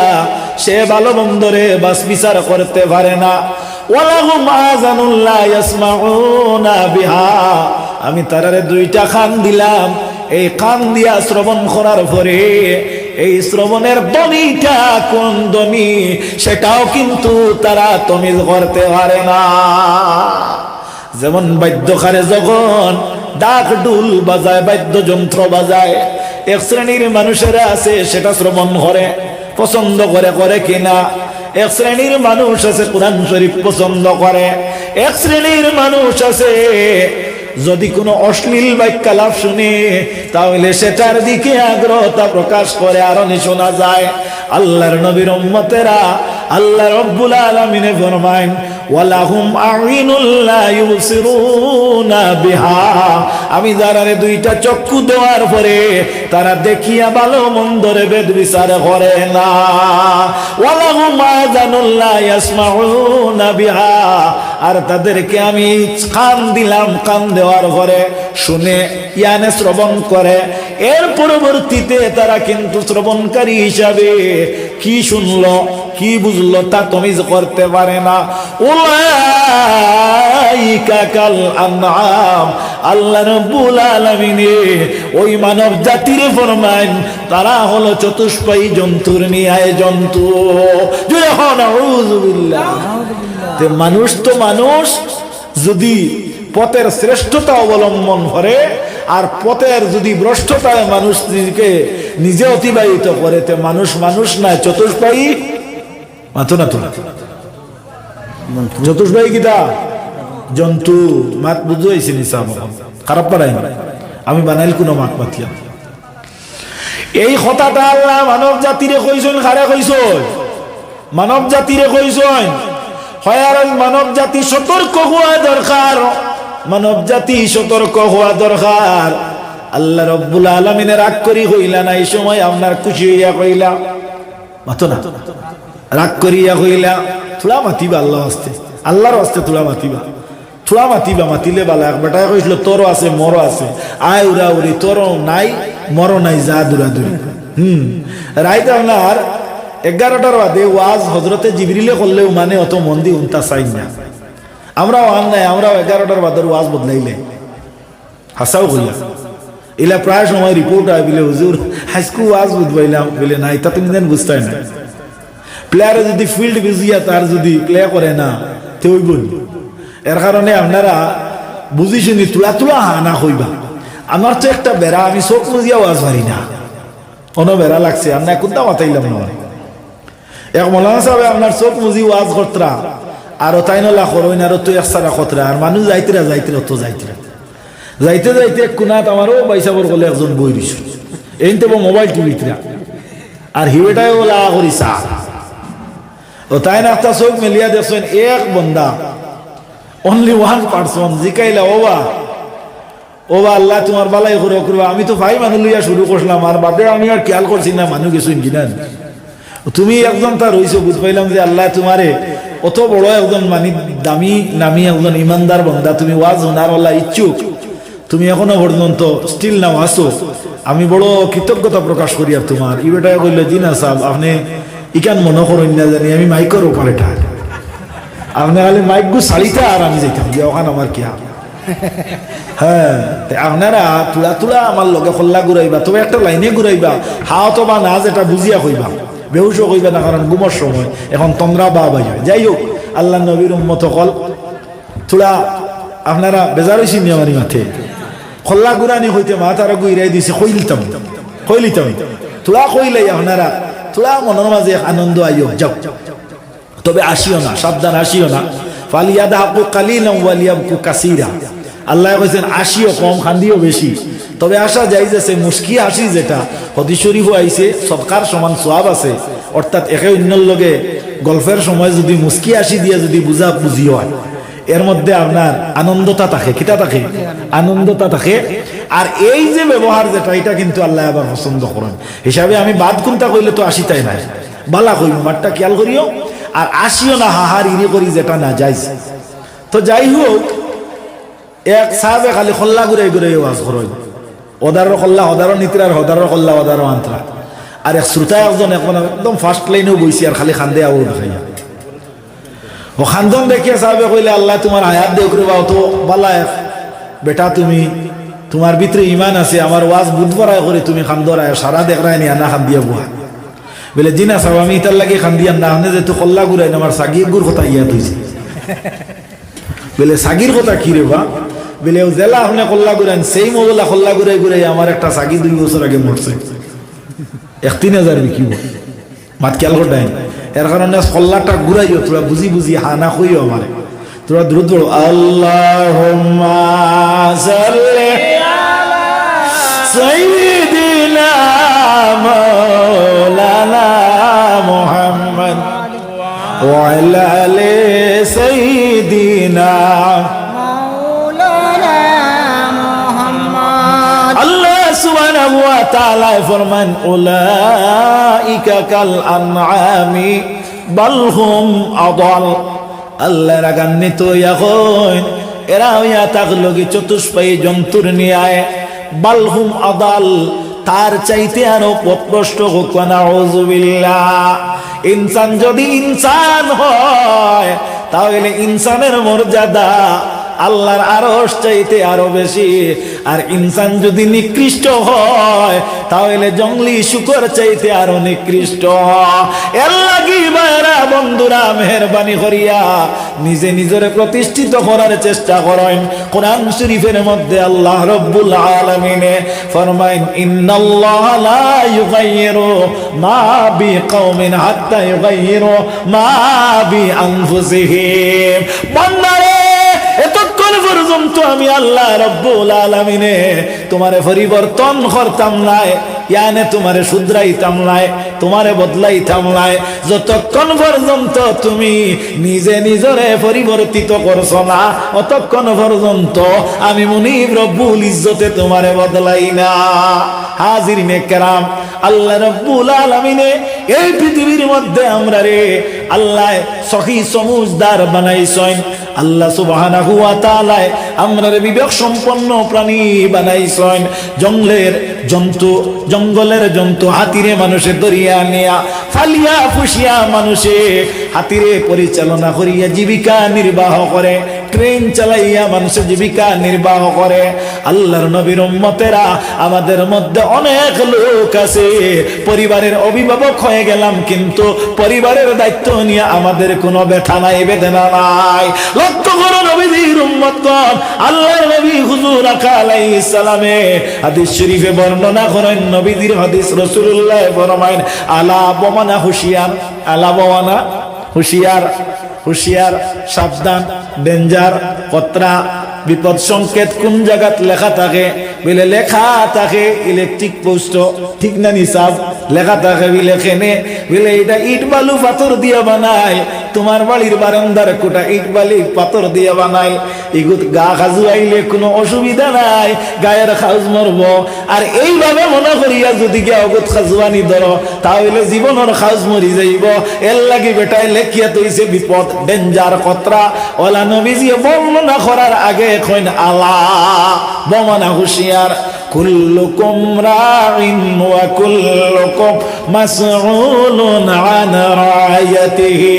সে ভালো মন্দরে বাস বিচার করতে পারে না। ওয়ালাহুম আযানুল লা ইয়াসমাউনা বিহা, আমি তারারে 2টা কান দিলাম, এই কান দিয়া শ্রবণ করার পরে এই শ্রবণের ধ্বনিটা কোন ধ্বনি সেটাও কিন্তু তারা তমিজ করতে পারে না। যেমন বাদ্যকারে যখন ডাক ডুল বাজায়, বাদ্যযন্ত্র বাজায়, এক শ্রেণীর মানুষেরা আছে সেটা শ্রবণ করে, পছন্দ করে, করে কিনা। এক শ্রেণীর মানুষ আছে কোরআন শরীফ পছন্দ করে, এক শ্রেণীর মানুষ আছে যদি কোনো অশ্লীল বাক্যালাপ শুনে তাহলে সেটার দিকে আগ্রহতা প্রকাশ করে, আরো শোনা যায়। আল্লাহর নবীর উম্মতেরা, আল্লাহ রাব্বুল আলামিন ফরমায় ওয়ালাহুম আইনুল লা ইউবসিরুনা বিহা, আমি যারারে 2টা চক্ষু দেওয়ার পরে তারা দেখিয়া ভালো মন্দরে ভেদ বিচার করে না। ওয়ালাহুম আযানুল লা ইয়াসমাউনা বিহা, আর তাদেরকে আমি কান দিলাম, কান দেওয়ার পরে শুনে ইয়ানে শ্রবণ করে, এর পরবর্তীতে তারা কিন্তু শ্রবণকারী হিসাবে কি শুনলো কি বুঝলো তা তমিজ করতে পারে না। উলাইকা কাল আনআম, আল্লাহ রাব্বুল আলামিন ওই মানব জাতির ফরমান তারা হলো চতুষ্পায়ী জন্তুর ন্যায় জন্তু। আউযুবিল্লাহ। মানুষ তো মানুষ যদি পথের শ্রেষ্ঠতা অবলম্বন করে, আর পথের যদি ভ্রষ্টতায় মানুষ নিজে অতিবাহিত করে, তে মানুষ মানুষ না, চতুষ্পায়ী মাথো না। তো চতুষ্পায়ী কিতা জন্তু মাত বুঝাইছি নিসা, খারাপ পারাই না, আমি বানাইল কোনো মাত মাতিয়া। এই কথাটা আল্লাহ মানব জাতিরে কইছেন, খারে কইছেন মানব জাতিরে কইছেন হয়ারন মানব জাতি সতর্ক হওয়া দরকার, মানব জাতি সতর্ক হওয়া দরকার। আল্লাহ রব্বুল আলামিনে রাগ করি হইলা না, এই সময় আপনার খুশি হইয়া কইলা মাতো না, রাগ করিয়া কইলা থোড়া মাতিবা আল্লাহ আসতে, আল্লাহর আসতে থোড়া মাতিবা, থোড়া মাতিবা, মাতিলে বালা। এক বেটায় কইছিল তোরও আছে মরও আছে, আয় উড়া উড়ি, তোরও নাই মরও নাই, যা দূরা দূরি। রাইত আপনার 11টার বাদে ওয়াজ হজরতে জিবরিলে করলেও মানে অত মন্দি উনতা চাই না। আমরাও আন নাই, আমরাও 11টার বাদের ওয়াজ বদলাইলে হাসাও কইলা। এলা প্রায় সময় রিপোর্ট হয় বলে হুজুর হাইস্কুল ওয়াজ বুঝবাইলাম বলে না, এটা তুমি যেন বুঝতাই না। প্লেয়ারে যদি ফিল্ড বুঝিয়া তার যদি প্লে করে না তে ওই বল, এর কারণে আপনারা বুঝি শুনি তুলা তুলা হানা হইবা। আমার তো একটা বেড়া, আমি চোখ বুঝিয়া ওয়াজ পারি না, কোনো বেড়া লাগছে আর না কোনটা মাতাইলাম না। এক মৌলানা সাহেব আপনার চোখ মুজি ওয়াজ করতরা আর তাই নলা করইন আর তো একসারা খতরা, আর মানুষ যাইতরা যাইতরা তো যাইতরা যাইতে যাইতে কোনাত আমারও বাইসাবর বলে একজন বই দিছ এইতে মোবাইল টিভিতরা আর হিবেটাই ওলা করি চা ও তাই না একটা চোখ মেলিয়া দেখছেন এক বন্দা অনলি ওয়ান পার্সন জিকাইলা ওবা ওবা আল্লাহ তোমার বালাই করে করবা। আমি তো ভাই মানুষ লইয়া শুরু করলাম আর বাদে আমি আর খেয়াল করছি না মানুষ কিছু কিনান। তুমি একজন তার রইছো, বুঝ পাইলাম যে আল্লাহ তোমারে অত বড় একজন মানি দামি নামি একজন ইমানদার বন্দা, তুমি ওয়াজ শোনার আল্লাহ ইচ্ছুক, তুমি এখনো পর্যন্ত স্টিল নাও আসো। আমি বড় কৃতজ্ঞতা প্রকাশ করি আর তোমার। ই বেটা কইল জি না সাহেব আপনি ইকান মনে করেন না জানি আমি মাইকের ওপারে ঠাক, আপনি খালি মাইক গু শাড়িটা আর আমি যাইতাম যে ওখানে আমার কি হ্যাঁ। আপনারা তুলা তুলা আমার লগে খোল্লা ঘুরাইবা, তবে একটা লাইনে ঘুরাইবা, হা অথবা না যেটা বুঝিয়া কইবা, বেহুশও কইবা না, কারণ ঘুমার সময় এখন তন্দ্রা বা বাই হয়। যাই হোক আল্লাহ নবীর উম্মত কল থোড়া আপনারা বেজার হয়েছি নি আমার মাঠে খোল্লা গুরানি হইতে মাথার গুইরাই দিছে কইলিতাম থোড়া কইলাই আপনারা থোড়া মনের মাঝে আনন্দ আইও যাও, তবে আসিও না, সাবধান আসিও না। ফালিয়াদহাকু কালিলান ওয়ালিয়াবকু কাসীরা, আল্লাহ কইছেন আসিও কম খান্দিও বেশি, তবে আসা যাই যাচ্ছে মুস্কি হাসি যেটা হাদিস শরীফও আইছে সবকার সমান সওয়াব আছে। অর্থাৎ একে অন্যর লগে গল্পের সময় যদি মুস্কি হাসি দিয়ে যদি বুঝা বুঝি হয় এর মধ্যে আপনার আনন্দতা থাকে, কিতা থাকে আনন্দতা থাকে। আর এই যে ব্যবহার যেটা এটা কিন্তু আল্লাহ আবার পছন্দ করেন। হিসাবে আমি বাদ কোনটা কইলে তো আসিতাই নাই, বালা কইব মাঠটা খেয়াল করিও, আর আসিও না হাহার ইরি করি যেটা না যাইজ। তো যাই হোক এক সাহাবে খালি খল্লা ঘুরাই ঘুরাই ওয়াজ করেন, ওদারও খল্লা ওদারও নিতরার, ওদারও খল্লা ওদারও আন্তরা। আর এক শ্রোতা একজন এখন একদম ফার্স্ট লাইনেও বইছি আর খালি খান্দে আউর দেখাইয়া ও খান্দন দেখিয়া সাহাবে কইলে আল্লাহ তোমার হায়াত দেখ রে বাও, তো বালা বেটা তুমি তোমার ভিতরে ইমান আছে, আমার ওয়াজ বুধবার করে তুমি খান্দরায় সারা দেখরায় নি আনা খান্দিয়া বুয়া বলে জিনা সাহেব আমি ইতার লাগে খান্দিয়া না হনে যে তুই খল্লা ঘুরাই আমার সাগির গুর কথা ইয়া তুইছে বলে সাগির কথা কি রে বা বলে ও জেলা আপনি খল্লা ঘুরাইন সেই মোবাইলা খল্লা ঘুরাই ঘুরাই আমার একটা সাগি 2 বছর আগে মরছে 3,000 বিকিব মাত খেয়াল করতেন। এর কারণে খল্লাটা ঘুরাইও তোরা বুঝি বুঝি হানা কইও আমার তোরা দ্রুত আল্লাহুম্মা সাল্লি আলা সাইয়্যিদিনা মাওলানা মুহাম্মদ ওয়া আলা আলি সাইয়্যিদিনা মাওলানা মুহাম্মদ। আল্লাহ সুবহানাহু ওয়া তাআলা ফরমান উলাইকা কাল আনআমি বাল হুম আদাল। আল্লাহ রাগান্বিত এখন এরা হইয়া থাকলগি চতুষ্পায়ী জন্তুর নিয়ায়, বালহুম আদাল তার চাইতে আরো পথভ্রষ্ট হোক নাউযুবিল্লাহ। ইনসান যদি ইনসান হয় তাহলে ইনসানের মর্যাদা আল্লাহর আরশ চাইতে আরো বেশি, আর ইনসান যদি নিকৃষ্ট হয় তাহলে জঙ্গলি শুকর চাইতে আরো নিকৃষ্ট। এর লাগি ভাইরা বন্ধুরা মেহেরবানি করিয়া নিজে নিজরে প্রতিষ্ঠিত করার চেষ্টা করেন। কোরআন শরীফের মধ্যে আল্লাহ রব্বুল আলামিন ফরমায়েন ইন্নাল্লাহা লা ইউগাইয়িরু মা বিকাওমিন হাত্তা ইউগাইয়িরু মা বিআনফুসিহিম। বান্দারে এতক্ষণ পর্যন্ত আমি আল্লাহ রব্বুল আলামিনে তোমারে পরিবর্তন করতাম না, ইয়ানে তোমারে শুধরাইতাম নাই, তোমারে বদলাইতাম নাই, যতক্ষণ পর্যন্ত তুমি নিজে নিজরে পরিবর্তিত করছো না অতক্ষণ পর্যন্ত আমি মুনিব রব্বুল ইজ্জতে তোমারে বদলাই না। হাজিরিনে কেরাম, আল্লাহ রব্বুল আলামিনে এই পৃথিবীর মধ্যে আমরা রে আল্লাহ সখী সমুজদার বানাইছেন। আল্লাহ সুবহানাহু ওয়া তাআলা আমরা বিবেক সম্পন্ন প্রাণী বানাইছেন। জঙ্গলের জন্তু হাতিরে মানুষে দরিয়া নিয়া ফালিয়া ফুসিয়া মানুষে হাতিরে পরিচালনা করিয়া জীবিকা নির্বাহ করে, ট্রেন চালাইয়া মানুষের জীবিকা নির্বাহ করে। আল্লাহর নবীর উম্মতেরা আমাদের মধ্যে অনেক লোক আছে পরিবারের অভিভাবক হয়ে গেলাম, কিন্তু পরিবারের দায়িত্ব নিয়ে আমাদের কোনো ব্যথা নাই, বেদনা নাই। লক্ষ্য করো নবীর উম্মতগণ, আল্লাহর নবী হুজুর আলাইহিস সালামে হাদিস শরীফে বর্ণনা করেন, নবীর হাদিস রাসূলুল্লাহ ফরমায়েন, আলা বমানা হুশিয়ার, আলা বমানা হুশিয়ার, হুশিয়ার সাবধান, ডেঞ্জার, খতরা, বিপদ সংকেত কোন জায়গাত লেখা থাকে? বলে লেখা থাকে ইলেকট্রিক পোস্ট, ঠিক না নিসাব? লেখা থাকে বিলে খেনে বলে এটা ইট বালু পাথর দিয়ে বানায়, তোমার বাড়ির বারান্দার কোটা ইট বালি পাথর দিয়ে বানায়। এগুত গা খাজু আইলে কোনো অসুবিধা নাই, গায়ের খাজ মরব। আর এইভাবে মনে করিয়া যদি গে অগত খাজুয়ানি ধরো তাহলে জীবনের খাজ মরি যাইব। এর লাগি বেটায় লেখিয়া তৈছে বিপদ, ডেঞ্জার, খতরা। ওলা নবীজি বর্ণনা করার আগে কইন আলা বমানা হুশিয়ার, কুল্লুকুম রাইন ওয়া কুল্লুকুম মাসউলুন আন রায়াতিহি।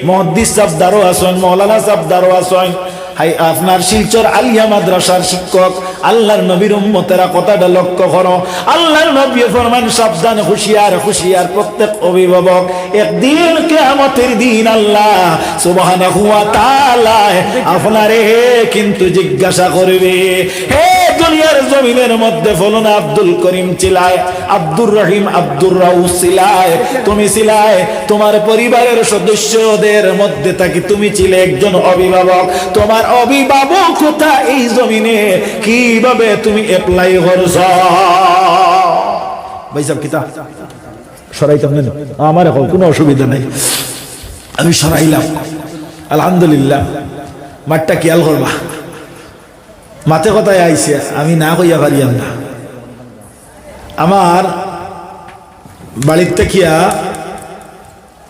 মুহাদ্দিস সাহেব দারো আছেন, মাওলানা সাহেব দারো আছেন, হাই আপনার শিলচর আলিয়া মাদ্রাসার শিক্ষক। আল্লাহর নবীর উম্মতেরা কথাটা লক্ষ্য করো, আল্লাহর নবী ফরমান সাবধান, হুশিয়ার, হুশিয়ার প্রত্যেক অভিভাবক। একদিন কিয়ামতের দিন আল্লাহ সুবহানাহু ওয়া তাআলা আপনারে কিন্তু জিজ্ঞাসা করবে, হে দুনিয়ার জমিনের মধ্যে ফলনা আব্দুল করিম ছিলায়, আব্দুর রহিম, আব্দুর রাউফ ছিলায়, তুমি ছিলায়, তোমার পরিবারের সদস্যদের মধ্যে থাকি তুমি ছিলে একজন অভিভাবক। তোমার অভিভাবকতা এই জমিনে কিভাবে তুমি অ্যাপ্লাই করছ? ভাই সাহেব কিতা সরাইতাম না, আমার এখন কোনো অসুবিধা নেই, আমি সরাইলাম আলহামদুলিল্লাহ। মাঠটা খেয়াল করবা, মাথে কথায় আইছে, আমি না কইয়া পারিয়াম না। আমার বাড়ির থেকে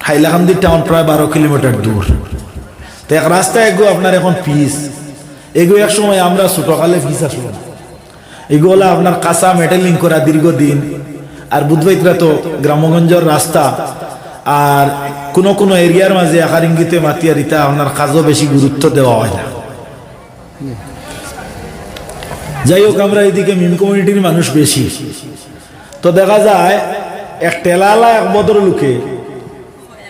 হাইলাকান্দি টাউন প্রায় 12 কিলোমিটার দূর। তো এক রাস্তায় এগো আপনার এখন পিস, এগো এক সময় আমরা ছোটকালে পিস আসলো, এগুলা আপনার কাঁচা মেটেলিং করা দীর্ঘদিন। আর বুধবাইতরা তো গ্রামগঞ্জের রাস্তা, আর কোনো কোনো এরিয়ার মাঝে একার ইঙ্গিতে মাতিয়া রিতা আপনার কাজও বেশি গুরুত্ব দেওয়া হয় না। যাই হোক, আমরা এদিকে মিম কমিউনিটির মানুষ বেশি, তো দেখা যায় এক টেলালা এক বদর লোকে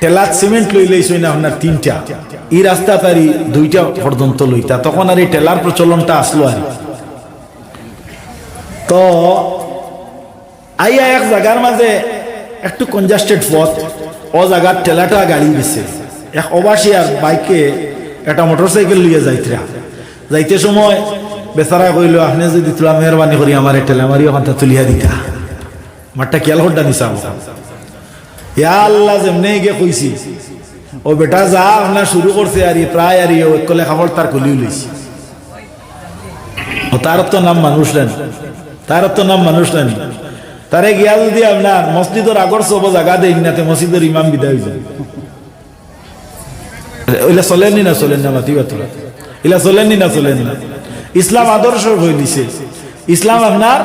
টেলাত সিমেন্ট লই লইছই না আপনার 3টা, এই রাস্তা তারি 2টা পর্যন্ত লইতা। তখন আর এই টেলার প্রচলনটা আসলো। আর তো আইয়া এক জায়গার মাঝে একটু কনজাস্টেড পথ, ও জায়গার টেলাটা গাড়ি গেছে, এক অবাসী আর বাইকে একটা মোটরসাইকেল লিয়ে যাইতে সময় বেচারা কইল, আপনি যদি তোলা মেহরবানি করি আমার টেলা মারি ওখানটা তুলিয়া দিতা। মাঠটা খেয়াল করটা নিসাম, ইয়া আল্লাহ যেমনি গিয়ে কইছি ও বেটা যা আপনার শুরু করছে, আর প্রায় আর কলে খাবার তার কলিও লইছি। তার তো নাম মানুষ নেন, তার তো নাম মানুষ নেন। তারে গিয়া যদি আপনার মসজিদের আগর সব জায়গা দেই না, মসজিদের ইমাম বিদায় হয়ে যায়। ওইলা চলেননি না, চলেন না, মাতি বাতরা এলা চলেননি না, চলেন না। ইসলাম আদর্শ হইলিছে, ইসলাম আপনার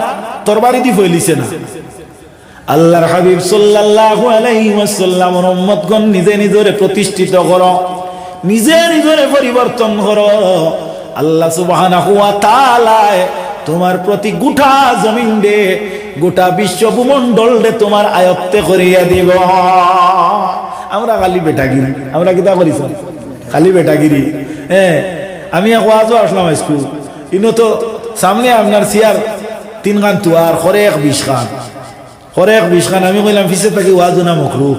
তরবারি দি হইলিছে না। আল্লাহর হাবিব সাল্লাল্লাহু আলাইহি ওয়াসাল্লামের উম্মতগণ নিজে নিজরে প্রতিষ্ঠিত করো, নিজে নিজরে পরিবর্তন করো। আল্লাহ সুবহানাহু ওয়া তাআলা তোমার প্রতি গোটা জমিন দে, গোটা বিশ্ব ভূমণ্ডল দে তোমার আয়ত্তে করিয়া দিব। আমরা খালি বেটাগিরি, আমরা কিতা করিস খালি বেটাগিরি। আমি এক ওয়াজও আসলাম স্কুল, ইনো তো সামনে আপনার চেয়ার 3 খান তুয়ার খরে 20 খান, খরে 20 খান। আমি কইলাম ফিসে থাকি ওয়াজ না মকরু,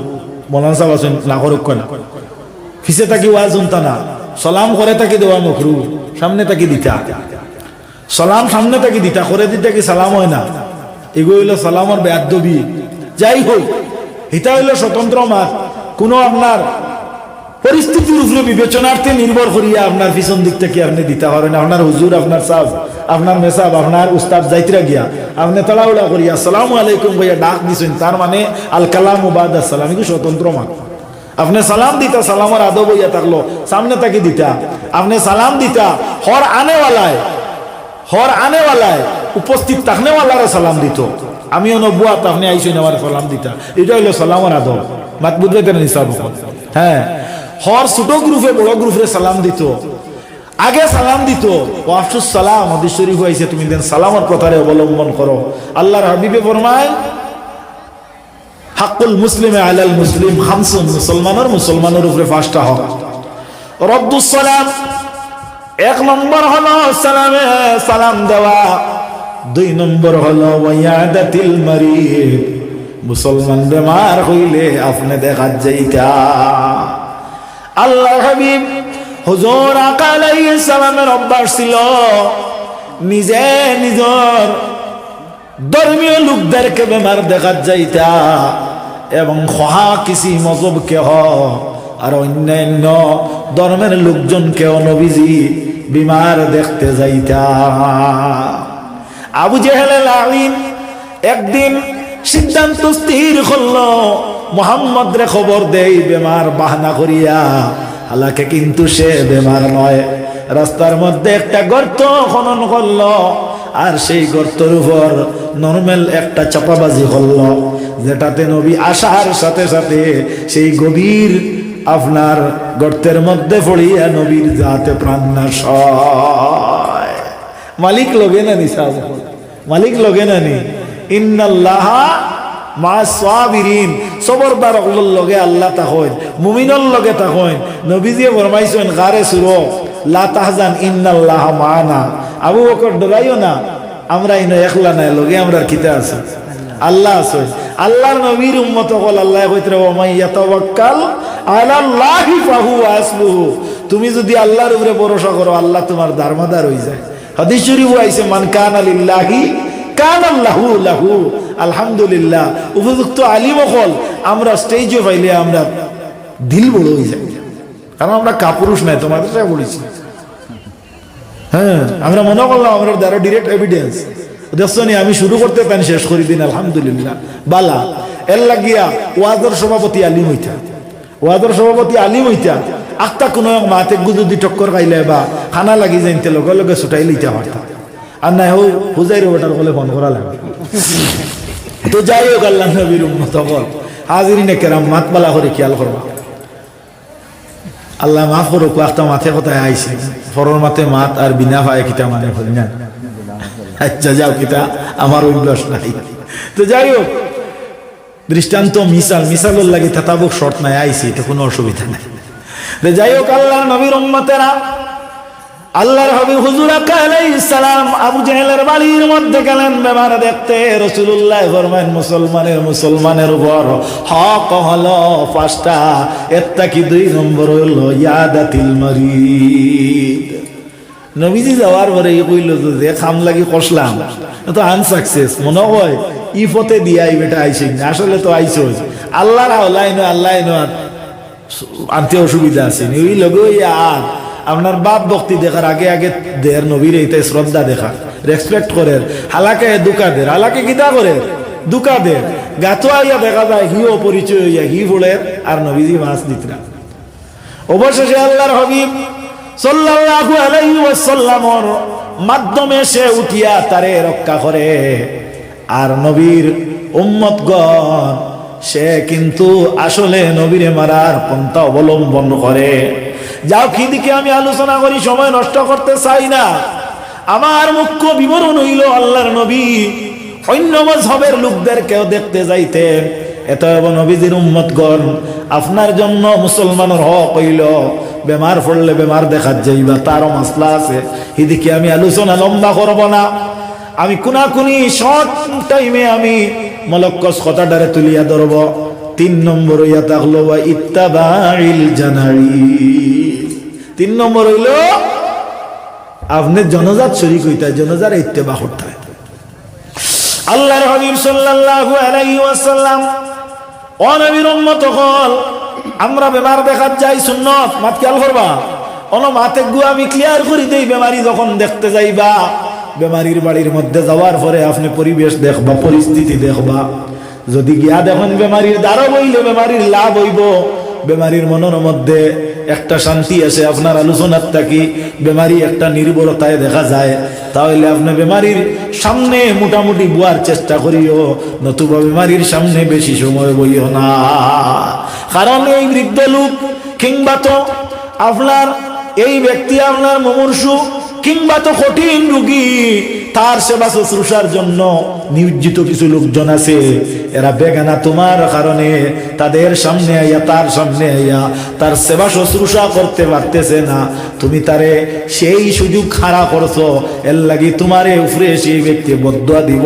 মৌলানা সাহেব আছেন না করুক না, ফিসে থাকি ওয়াজ উনতা না, সালাম করে থাকি দেওয়া মকরু, সামনে থাকি দিতা সালাম, সামনে থাকি দিতা করে দিতে কি সালাম হয় না? এগুলো হইল সালামর বেয়াদবি। যাই হোক, এটা হইল স্বতন্ত্র মাত। কোনো আপনার পরিস্থিতির উপরে বিবেচনার্থে নির্ভর করিয়া আপনার পিছন দিক থেকে আপনি দিতে পারেন। আপনার হুজুর, আপনার সাহ, আপনার মেসাব, আপনার উস্তাদ যাইতরা গিয়া আপনি তাড়াহুড়া করিয়া আসসালামু আলাইকুম ভাইয়া ডাক দিছেন, তার মানে আল কালামু বাদ আসসালাম, এগুলো স্বতন্ত্র মাত। আপনি সালাম দিতা, সালামের আদব হইয়া থাকলো, সামনে তাকে দিতা, আপনি সালাম দিতা, হর আনেওয়ালায় উপস্থিত থাকনেওয়ালারে সালাম দিত। আমিও নবুয়াত, আপনি আইসেন আমার সালাম দিতা, এটা হইলো সালামের আদব। মাত বুঝবে নিসাব। হ্যাঁ, হর ছোট গ্রুপে বড় গ্রুপে সালাম দিত, আগে সালাম দিত। ওয়াফসুস সালাম হাদিস শরীফ হইছে, তুমি দেন সালামের কথারে অবলম্বন করো। আল্লাহর হাবিবে ফরমায় হাক্কুল মুসলিমে আলাল মুসলিম খামসুন, মুসলমানের উপরে পাঁচটা হক। রদ্দুস সালাম, এক নম্বর হলো সালাম দেওয়া। দুই নম্বর হলো ওয়ায়াদাতিল মারিদ, মুসলমান বেমার হইলে আপনি দেখা যাইতা। আল্লাহর হাবিব হুজুর আকা আলাইহিস সালামের অভ্যাস ছিল নিজে নিজের ধর্মীয় লোকদেরকে বেমার দেখা যাইতা, এবং খহা কিসি মজহবকে হ আর অন্যান্য ধর্মের লোকজনকেও নবীজি বিমার দেখতে যাইতা। আবু জেহেল লাঈন একদিন সিদ্ধান্ত স্থির করল, মুহাম্মদ রে খবর দেই বেমার বাহানা করিয়া। হালাকে কিন্তু সে বেমার নয়। রাস্তার মধ্যে একটা গর্ত খনন করলো, আর সেই গর্তের উপর নরমাল একটা চাপাবাজি করলো, যেটাতে নবী আসার সাথে সাথে সেই গভীর আপনার গর্তের মধ্যে পড়িয়া নবীর যাতে প্রাণ নাশ হয়। মালিক লগে না নিসা, মালিক লগে না নি। ইন্নাল্লাহা মা সাবিরিন, সবরদার হলোর লগে আল্লাহ তাকইন, মুমিনের লগে তাকইন। নবীজি ফরমাইছেন গারে সুরো লা তাহজান ইন্নাল্লাহা মানা। আবু বকর ডরাইও না, আমরা ইনো একলা নাই, লগে আমরা কিতা আছে, আল্লাহ আছে। আল্লাহর নবীর উম্মত হল আল্লাহ কইতরে ওয়া মান ইয়াতাওয়াক্কাল আলাল্লাহি ফাহুয়া হাসবুহু। তুমি যদি আল্লাহর উপরে ভরসা করো, আল্লাহ তোমার দারমাদার হয়ে যায়। হাদিস শরীফে আইছে মান কানা লিল্লাহি কানাল্লাহু লাহু। আলহামদুলিল্লাহ, উপযুক্ত আলিম হল আমরা স্টেজে পাইলে আমরা দিল বড় হয়ে যায়, কারণ আমরা কাপুরুষ নাই, তোমাদের সাথে বলেছি। হ্যাঁ, আমরা মনে করলাম আমরা দ্বারা ডিরেক্ট এভিডেন্স দেখছো নি, আমি শুরু করতে পারি শেষ করি দিন আলহামদুলিল্লাহ বালা। এর লাগিয়া ওয়াজের সভাপতি আলিম হইতা, ওয়াজের সভাপতি আলিম হইতা আখতা কোনো মাতে যদি টক্কর খাইলে বা খানা লাগি যাইতে লগে লগে ছুটাই লইতে পারতাম। আর নাই হোক হুজাইর ওটার বলে ফোন করা লাগে। তো যাই হোক, আল্লাহ নবীর উম্মত হল হাজিরিনে কেরাম মাত বালা করে খেয়াল করবা। আল্লাহ মাফ করুক, একটা মাথে কথায় আইছে ফরর মাথে মাত আর বিনা ভাই কিতা মানে করি না। আচ্ছা যাও, কিতা আমার অভ্যাস নাই। তো যাই হোক, দৃষ্টান্ত মিসালের লাগে তাতাবুক শর্ট নাই আইছি, এটা কোনো অসুবিধা নাই। যাই হোক, আল্লাহর নবীর উম্মতেরা, আল্লাহর হাবিব হুজুর আকা আলাইহিস সালাম আবু জেহেলের বাড়ির মধ্যে গেলেন বেমার দেখতে। রাসূলুল্লাহ ফরমান মুসলমানের উপর হক হলো পাঁচটা, একটা কি দুই নম্বর হলো ইয়াদাতিল মারিদ। নবীজি যাওয়ার পরে কইল যে খাম লাগি কষলাম, তো আনসাকসেস মনে হয় ই পথে দিয়া বেটা আইসি না, আসলে তো আইসো আল্লাহর আল্লাহ আনতে অসুবিধা আছে ওই লগে আর আপনার বাপ ভক্তি দেখার আগে আগে দের নবীর এইটা শ্রদ্ধা দেখা রেসপেক্ট করে। হালাকে দুকা দের, হালাকে গীতা করে দুকা দের, গাতো আইয়া দেখা যায় হিও পরিচয় হইয়া হি বলে আর নবীজি মাছ দিতরা। অবশেষে আল্লাহর হাবিব সাল্লাল্লাহু আলাইহি ওয়াসাল্লামের মাধ্যমে সে উঠিয়া তারে রক্ষা করে। আর নবীর উম্মতগণ সে কিন্তু আসলে নবীরে মারার পন্থা অবলম্বন করে। যাও কি দিকে আমি আলোচনা করি, সময় নষ্ট করতে চাই না। আমার মুখ্য বিবরণ হইল আল্লাহর নবী অন্য মাযহাবের লোকদেরকেও দেখতে যাইতেন। এত নবীজির উম্মতগণ আপনার জন্য মুসলমানের হক হইল বেমার পড়লে বেমার দেখা যাইবা, তারও মাসলা আছে। এদিকে আমি আলোচনা লম্বা করব না, আমি কোনাকুনি শর্ট টাইমে আমি মলক্কস কথাটারে তুলিয়া ধরব। 3 নম্বর হইয়া থাকলো ইত্তাবাইল জানাইজ। 3 নম্বর হইল আপনি জনজাত শরীক হইতে, জনজার ইত্তেবা করতে হয়। আল্লাহর হাবিব সাল্লাল্লাহু আলাইহি ওয়াসাল্লাম ও নবীর উম্মত হল আমরা বেমার দেখাত যাই সুন্নত মাত খেয়াল করবা অন মাতে গু আমি ক্লিয়ার করে দেই বেমারি যখন দেখতে যাইবা বেমারির বাড়ির মধ্যে যাওয়ার পরে আপনি পরিবেশ দেখবা পরিস্থিতি দেখবা যদি গিয়া দেখুন বেমারির দ্বারা বইলে বেমারির লাভ হইব বেমারির মনের মধ্যে একটা শান্তি আছে আপনার আলোচনার থাকি বেমারি একটা নির্ভরতায় দেখা যায় তাহলে আপনি বেমারির সামনে মোটামুটি বুয়ার চেষ্টা করিও নতুবা বেমারির সামনে বেশি সময় বইও না কারণ এই বৃদ্ধ লোক কিংবা তো আপনার এই ব্যক্তি আপনার মুমূর্ষু কিংবা তো কঠিন রোগী তার সেবা শুশ্রূষার জন্য নিয়োজিত কিছু লোকজন আছে এরা বেগানা তোমার কারণে তাদের সামনে আইয়া তার সামনে আইয়া তার সেবা শুশ্রূষা করতে পারতেছে না তুমি তারে সেই সুযোগ খাড়া করছো এর লাগি তোমারে উপরে সেই ব্যক্তি বদুয়া দিব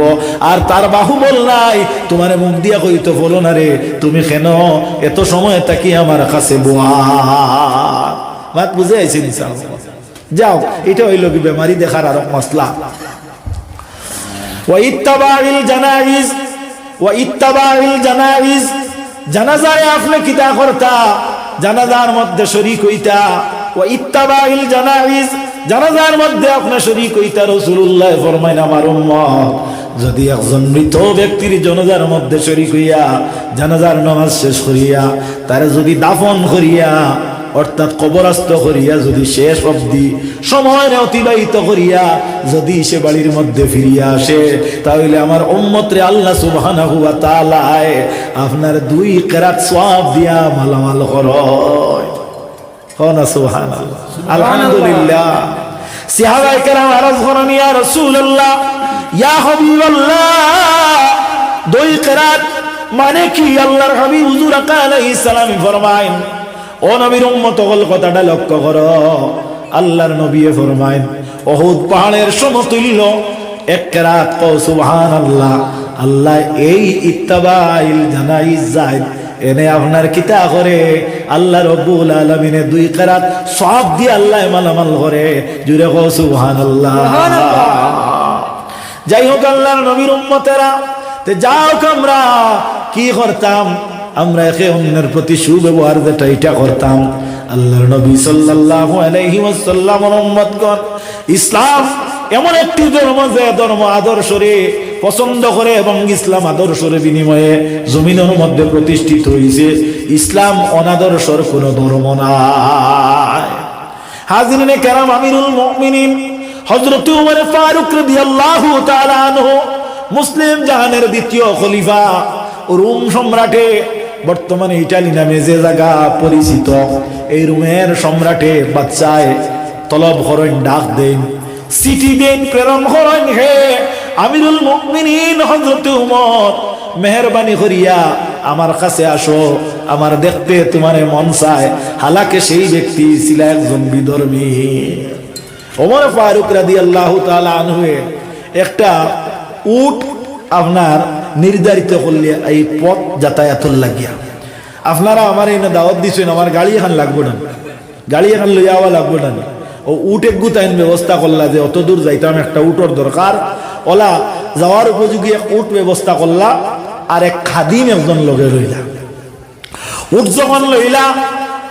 আর তার বাহুবল নাই তোমারে মুখ দিয়া কইতো বলো না রে তুমি কেন এত সময় তাকি আমার কাছে বোয়া মাত বুঝে আইছি নিসা যাও এটা হইল কি বেমারি দেখার আর মশলা ওয়া ইত্তাবাইল জানাইজ জানাজায় আপনি কিতা করতা জানাজার মধ্যে শরীক হইতা ওয়া ইত্তাবাইল জানাইজ জানাজার মধ্যে আপনি শরীক হইতা রাসূলুল্লাহ ফরমায় আমার উম্মত যদি একজন মৃত ব্যক্তির জানাজার মধ্যে শরীক হইয়া জানাজার নামাজ শেষ করিয়া তারে যদি দাফন করিয়া অর্থাৎ কবরস্থ করিয়া যদি শেষ অবধি সময় অতিবাহিত করিয়া যদি সে বাড়ির মধ্যে ফিরিয়া আসে তাহলে আমার উম্মতরে আল্লাহ সুবহানাহু ওয়া তাআলা আপনার 2 কিরাত সওয়াব দিয়া মালামাল করয় কোন সুবহানাল্লাহ আলহামদুলিল্লাহ সাহাবায়ে কেরাম আরজ করেন ইয়া রাসূলুল্লাহ ইয়া হাবিবাল্লাহ 2 কিরাত মানে কি আল্লাহর হাবিব হুজুর আলাইহিস সালাম ফরমায়েন ও নবীর উম্মত হল কথাটা লক্ষ্য করো আল্লাহর নবী ফরমায়েন উহুদ পাহাড়ের সমতুল্য এক কিরাত কও সুবহানাল্লাহ আল্লাহ এই ইত্তাবাইল জানাইজ যায় এনে আপনার কিতা করে আল্লাহ রাব্বুল আলামিনে 2 কিরাত সওয়াব দিয়ে আল্লাহ মালামাল করে জুরে কও সুবহানাল্লাহ যাই হোক আল্লাহর নবীর উম্মতেরা তে যাও আমরা কি করতাম আমরা একে অন্যের প্রতি সুব্যবহার যেটা এটা করতাম আল্লাহর নবী সাল্লাল্লাহু আলাইহি ওয়াসাল্লামের উম্মতগণ ইসলাম এমন একটি ধর্ম যে ধর্ম আদর্শরে পছন্দ করে এবং ইসলাম আদর্শরে বিনিময়ে জমিনের মধ্যে প্রতিষ্ঠিত হয়েছে ইসলাম অনাদর্শর কোনো ধর্ম নাই হাজিরিনে কেরাম আমিরুল মুমিনিন হযরত ওমর ফারুক রাদিয়াল্লাহু তাআলা আনহু মুসলিম জাহানের দ্বিতীয় খলিফা রোম সম্রাটে বর্তমানে ইটালি নামে যে জায়গা পরিচিত এই রোমের সম্রাটে বাচ্চায় তলব করেন ডাক দেন চিঠি দেন প্রেরণ করেন হে আমিরুল মুমিনিন হযরত ওমর মেহেরবানি করিয়া আমার কাছে আসো আমার দেখতে তোমারে মন চায় হালাকে সেই ব্যক্তি ছিল একজন বিধর্মী ওমর ফারুক রাদিয়াল্লাহু তাআলা আনহু একটা উট আপনার নির্ধারিত করলে এই পথ যাতায়াতর লাগিয়া আপনারা আমার এই দাওয়াত দিচ্ছেন আমার গাড়ি এখন লাগবো না গাড়ি এখন লইয়া আওয়া লাগবো না ও উটে গুতাইন ব্যবস্থা করলা যে অত দূর যাইতাম একটা উটোর দরকার ওলা যাওয়ার উপযোগী এক উট ব্যবস্থা করলা আর এক খাদিম একজন লগে রইলা উট যখন লইলা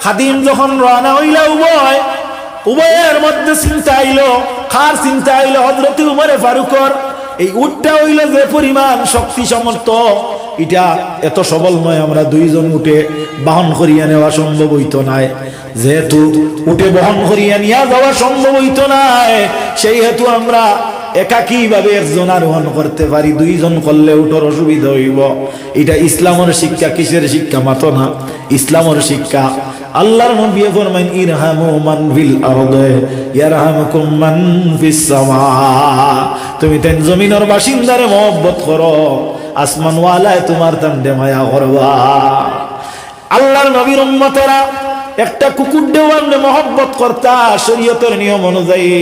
খাদিম যখন রওনা হইলা উভয়ের মধ্যে চিন্তা আইলো খার চিন্তা আইলো হযরত উমর ফারুকর এই উটটা হইল যে পরিমাণ শক্তি সমর্থ এটা এত সবল নয় আমরা 2 জন উঠে বহন করিয়া নেওয়া সম্ভব হইতো নাই যেহেতু উঠে বহন করিয়া নিয়ে যাওয়া সম্ভব হইতো নাই সেই হেতু আমরা একাকী ভাবে একজন আরোহণ করতে পারি 2 জন করলে উঠোর অসুবিধা হইব এটা ইসলামের শিক্ষা কিসের শিক্ষা মাতো না ইসলামের শিক্ষা আল্লাহর নবী ফরমান ইরহামু মান ফিল আরদে ইয়ারহামুকুম মান ফিস সামা তুমি তেন জমিনের বাসিন্দারে মহব্বত করো আসমান ওয়ালায় তোমার তান্ডে মায়া করবা আল্লাহর নবীর উম্মতেরা একটা কুকুর দেওয়ানে মহব্বত করতা শরীয়তের নিয়ম অনুযায়ী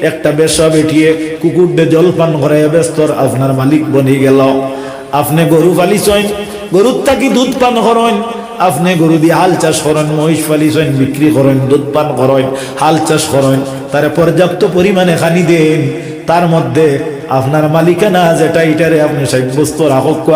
একটা বেশা বেটিয়ে কুকুর দে জলপান করে ব্যস্তর আপনার মালিক বনি গেল আপনি গরু পালিছেন গরুর থাকি দুধ পান করেন আপনি গরু দিয়ে হাল চাষ করেন মহিষ পালিছেন বিক্রি করেন দুধ পান করেন হাল চাষ করেন তারে পর্যাপ্ত পরিমাণে খানি দেন তার মধ্যে আপনার মালিকানা যেটা এটারে আপনি সাব্যস্ত রাখক,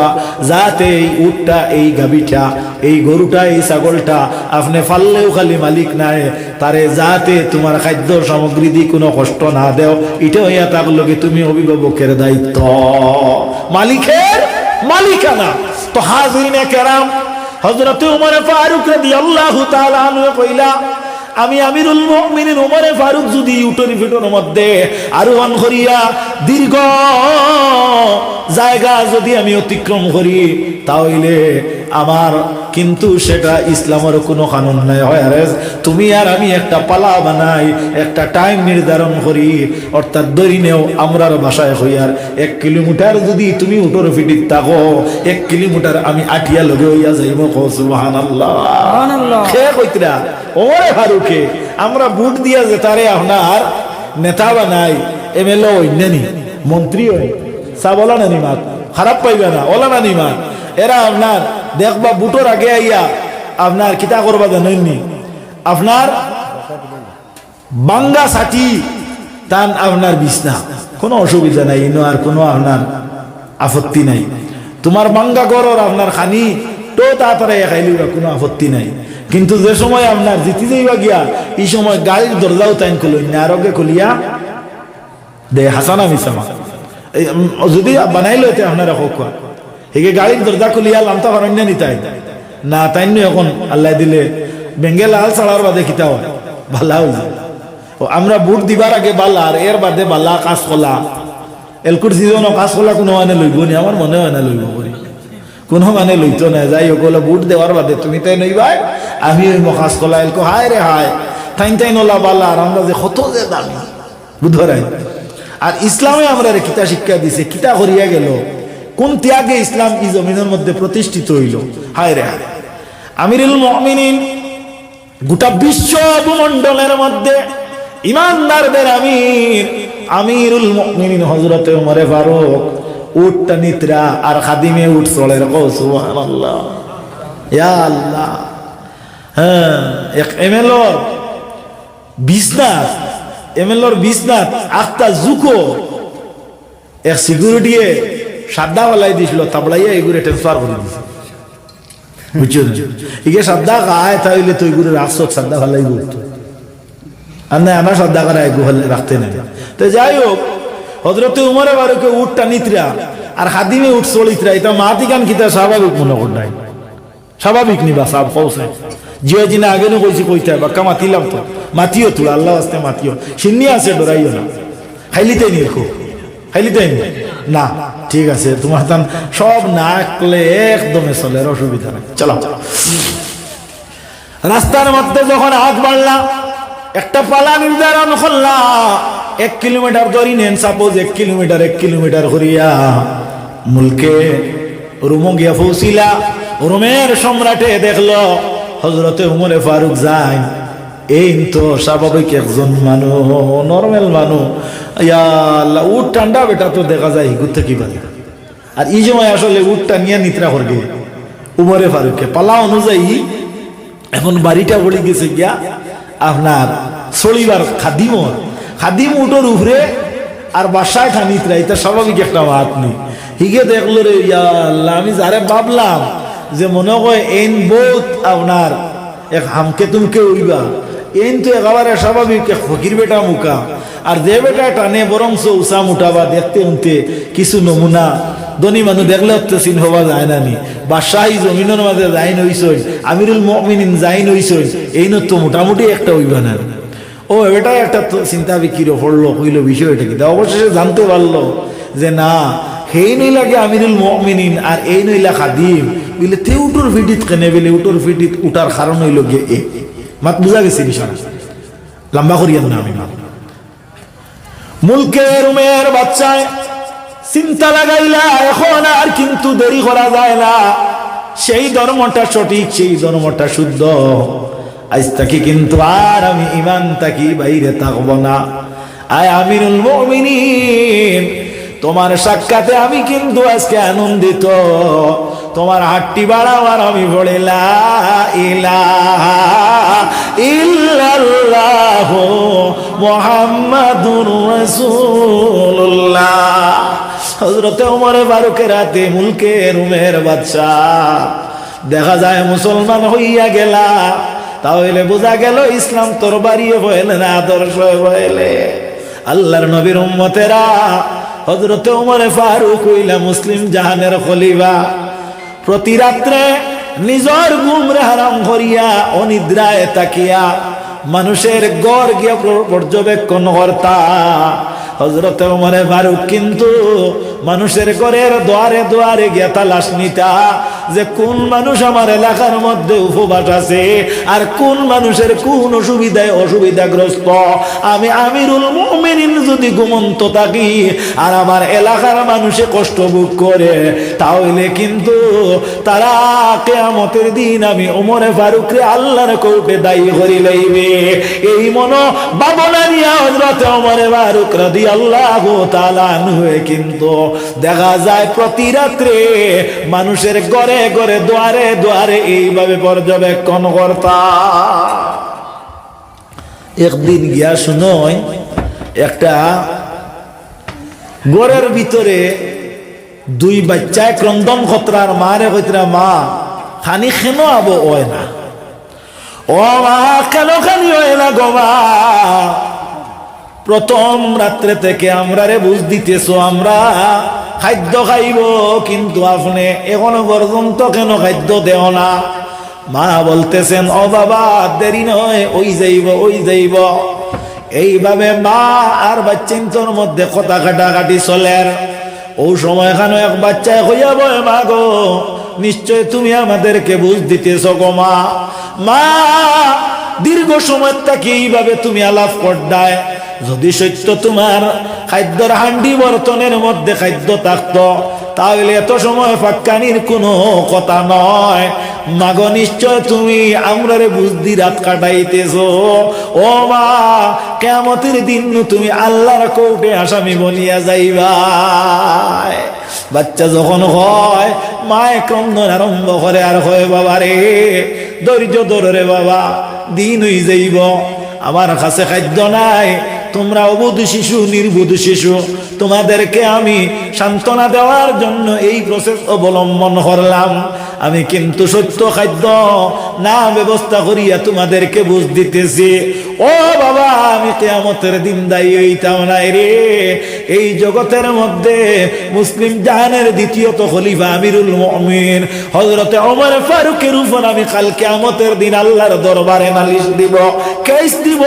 যাতে এই উটটা, এই গাভীটা, এই গরুটা, এই ছাগলটা আপনি ফাললেও খালি মালিক নাই, তারে যাতে তোমার খাদ্য সামগ্রী দিয়ে কোনো কষ্ট না দেও, এটা হইয়া থাকলো কি তুমি অভিভাবকের দায়িত্ব, মালিকের মালিকানা। তো হাজিরিনে কেরাম, হযরত ওমর ফারুক রাদিয়াল্লাহু তাআলা আনহু কইলা, আমি আমিরুল মুমিনিন ওমর ফারুক যদি উটরি ফিটর মধ্যে আরোহণ করিয়া দীর্ঘ জায়গা যদি আমি অতিক্রম করি, তাহলে আমার কিন্তু সেটা ইসলামের কোনো কানুন নাই হয়। আরে তুমি আর আমি একটা পালা বানাই, একটা টাইম নির্ধারণ করি, অর্থাৎ ধরি নেও আমরার বাসায় হইয়ার 1 কিলোমিটার যদি তুমি উটর ফিটিত থাকো, 1 কিলোমিটার আমি আটিয়া লগে হইয়া যাইব। সুবহানাল্লাহ, সুবহানাল্লাহ। কে কইতরা? ওমরে ফারুকে। আমরা বুট দিয়া যে তারে আপনার নেতা বানাই, এমএলএ হইনি, মন্ত্রী হই, সাবলা না নিমাত, খারাপ পাইবে না, ওলা না নিমাত, এরা আপনার দেখবা বুটোর আগে আইয়া আপনার কিতা করবা জানেননি, আপনার বাঙ্গা সাটি তান আপনার বিছনা, কোনো অসুবিধা নাই, ইনো আর কোনো আপনার আপত্তি নাই। তোমার বাঙ্গা গরর আপনার খানি তো তাড়াতাড়ি খাইলি কোনো আপত্তি নাই। কিন্তু যে সময় আপনার জিতি যাইবা গিয়া, এই সময় গাড়ির দরজাও তাইন খুলই না, আরোগ্য খুলিয়া দে হাসানা মিসামা যদি বানাইলো এতে আপনারা হোক, হেগে গাড়ির দরজা খুলিয়া লামতা ফারণ্য নিতাই না, তাই এখন আল্লাহ দিলে বেঙ্গে লাল ছাড়ার বাদে খিতা হয় ভালা হইল। আমরা বুট দিবার আগে বালা, আর এর বাদে বালা কাঁচকলা, এলকুর সিজনও কাঁচকলা কোনো মানে লইব নি, আমার মনে হয় না লইব করি, কোনো মানে লইতো না। যাই হোক, বুট দেওয়ার বাদে তুমি তাই নইবাই, আমি ওই কাঁচকলা এলকো হায় রে হায়, তাই তাই নলা বালা, আর আমরা যে কত যে দামি বুধরাই। আর ইসলামে আমরা কিতা শিক্ষা দিছে, কিতা করিয়া গেল, কোন ত্যাগে ইসলাম এই জমিনের মধ্যে প্রতিষ্ঠিত হইল। হায় রে হায়, আমিরুল মুমিনিন গোটা বিশ্ব ভূমণ্ডলের মধ্যে ইমানদারদের আমির, আমিরুল মুমিনিন হযরত ওমর ফারুক উটটা নিত্রা আর খাদিমে উট চলের। সুবহানাল্লাহ, ইয়া আল্লাহ। হ্যাঁ, এক এমএলএর বিজনেস, এমএলএর বিজনেস আখতা জুকো এক সিকিউরিটিয়ে সাদা বালাই দিছিল, তাবলাইয়া এগুলো ট্রান্সফার করে দিছে, বুঝছো না? ইগে সাদা গায়ে তাইলে তো এগুলো রাখছো, সাদা ভালাই বলতো, আর না আমরা সাদা করে এগুলো রাখতে নাই। তো যাই হোক, হযরত ওমর ফারুকে উটটা নিত্রা আর খাদিমে উট চলিত্রা, এটা মাতি গান কিতা স্বাভাবিক মনে করলাই, স্বাভাবিক নিবা সাব কৌছে জিও জিনা আগে নো কইছি কইতে বাক্কা মাতিলাম তো, মাতিও তুলা আল্লাহ আস্তে মাতিও, সিন্নি আছে ডরাইও না, খাইলিতে নিরখো, খাইলিতে না, ঠিক আছে, তোমার তান সব না করলে একদমে চলে, অসুবিধা নাই। চলো, রাস্তার মধ্যে যখন হাত বাড়লা, একটা পালা নির্ধারণ করলা, 1 কিলোমিটার ধরি নেন, সাপোজ 1 কিলোমিটার করিয়া মুলকে রুমো গিয়া পৌঁছিলা। রোমের সম্রাটে দেখলো হযরতে ওমরে ফারুক যায়, এই তো স্বাভাবিক একজন মানুষ, নর্মাল মানুষ, ইয়া আল্লাহ, উট ঠান্ডা বেটা তো দেখা যায় হিগুর থেকে বাজে। আর এই সময় আসলে উটটা নিয়ে নিত্রা করবে ওমরে ফারুককে পালা অনুযায়ী। এখন বাড়িটা পড়ে গেছে গিয়া আপনার চলিবার খাদিম উটোর উপরে, আর বাসায় খানিতরা, এটা স্বাভাবিক একটা মাত নেই। হিগে দেখলো রে, ইয়া আল্লাহ, আমি যারে ভাবলাম যে মনে হয় এন বহুত আপনার এক হামকে তুমকে উইবা, এন তো একেবারে স্বাভাবিক এক ফকির বেটা মুখা, আর যে বেটা টানে বরং উষা মুঠাবা দেখতে উনতে কিছু নমুনা ধনী মানুষ দেখলে চিন হওয়া যায় না নি, বাদশাহী জমিনের মাঝে যাইন হইসই, আমিরুল মুমিনিন যাইন হইসই, এই তো মোটামুটি একটা হইবা না। ও এটাই একটা চিন্তা বিক্রি পড়লো, কইলো বিষয়টা কি, অবশেষে জানতে পারলো যে না, সেই নইলাকে আমিরুল মুমিনিন আর এই নইলা খাদিম বলে তে উটোর ফিটিত কেনে বলে, উটোর ফিটিত উঠার কারণ হইল গিয়ে এ মাত বুঝা গেছে বিষয়, লম্বা করিয়ান না আমি মুলকের রুমের বাচ্চায় চিন্তা লাগাইলা, এখন আর কিন্তু দেরি করা যায় না, সেই ধর্মটা সঠিক, সেই ধর্মটা শুদ্ধ, আজ তাকে কিন্তু আর আমি ইমান তাকি বাইরে থাকবো না। আয় আমিরুল মুমিনিন, তোমার সাক্ষাতে আমি কিন্তু আজকে আনন্দিত, তোমার হাতটি বাড়াও আর আমি পড়ে লা ইলাহা ইল্লাল্লাহ মুহাম্মাদুর রাসূলুল্লাহ। হযরতে ওমর ফারুকের রাতে মুলকে রুমের বাদশাহ দেখা যায় মুসলমান হইয়া গেলা, তাহলে বোঝা গেল ইসলাম তোর বাড়িয়ে বলে না আদর্শ বলে। আল্লাহর নবীর উম্মতেরা হযরতে ওমর ফারুক হইলা মুসলিম জাহানের খলিফা। প্রতি রাত্রে নিজের ঘুমরে হারাম করিয়া অনিদ্রায় তাকিয়া মানুষের গড় গিয়া পর্যবেক্ষণ কর্তা হযরতে ওমর ফারুক কিন্তু মানুষের ঘরের দুয়ারে দুয়ারে গিয়া তালাশ নিতা যে কোন মানুষ আমার এলাকার মধ্যে উপবাস আছে আর কোন মানুষের কোন অসুবিধাগ্রস্ত। আমি আমিরুল মুমিনিন যদি ঘুমন্ত থাকি আর আমার এলাকার মানুষে কষ্ট ভোগ করে, তাহলে কিন্তু তারা কিয়ামতের দিন আমি ওমর ফারুকরে আল্লাহর কোর্টে দায়ী করি লইবে। এই মনো ভাবনা নিয়ে হযরত ওমর ফারুক রাদিয়াল্লাহু তাআলা আনহু কিন্তু দেখা যায় প্রতি রাত্রে মানুষের ঘরে ঘরে দুয়ারে দুয়ারে এইভাবে পর্যবেক্ষণ করতা। একদিন গিয়া শুনই একটা ঘরের ভিতরে দুই বাচ্চায় ক্রন্দন খতরার মারে কইতরা মা খানি খেনো আবো ওয় না, ও মা কেন খানি হয় না গো মা, প্রথম রাত্রে থেকে আমরা রে বুঝ দিতেছো আমরা খাদ্য খাইব কিন্তু আপনি এখনো পর্যন্ত কেন খাদ্য দেও না। মা বলতেছেন ও বাবা দেরি নয়, ওই যাইব। এইভাবে মা আর বাচ্চার মধ্যে কথা কাটাকাটি চলের। ও সময় এখানে এক বাচ্চায় হইয়া বয় মা গো নিশ্চয় তুমি আমাদেরকে বুঝ দিতেছ গো মা। মা দীর্ঘ সময় থেকে এইভাবে তুমি আলাপ করডায়, যদি সত্য তোমার খাদ্যর হান্ডি বর্তনের মধ্যে খাদ্য থাকতো তাহলে এত সময় ফাক্কানির কোনো কথা নয়। মাগো নিশ্চয় তুমি আমরারে বুঝদি রাত কাটাইতেছো। ও মা কিয়ামতের দিন তুমি আল্লাহর কোর্টে আসামি বনিয়া যাইবা। বাচ্চা যখন হয় মায়ে ক্রন্দন আরম্ভ করে আর হয় বাবা রে ধৈর্য ধরো রে বাবা, দিন হয়ে যাইব, আমার কাছে খাদ্য নাই, তোমরা অবুধ শিশু নির্বুধ শিশু, তোমাদেরকে আমি সান্ত্বনা দেওয়ার জন্য এই প্রসেস অবলম্বন করলাম। আমি কিন্তু সত্য খাদ্য না ব্যবস্থা করিয়া তোমাদেরকে বুঝ দিতেছি। ও বাবা আমি কিয়ামতের দিন দায়ী হইতাম নাই রে। এই জগতের মধ্যে মুসলিম জাহানের দ্বিতীয়ত খলিফা আমিরুল মুমিনিন হযরতে ওমর ফারুকের উপর আমি কাল কিয়ামতের দিন আল্লাহর দরবারে নালিশ দিব, কেস দিব,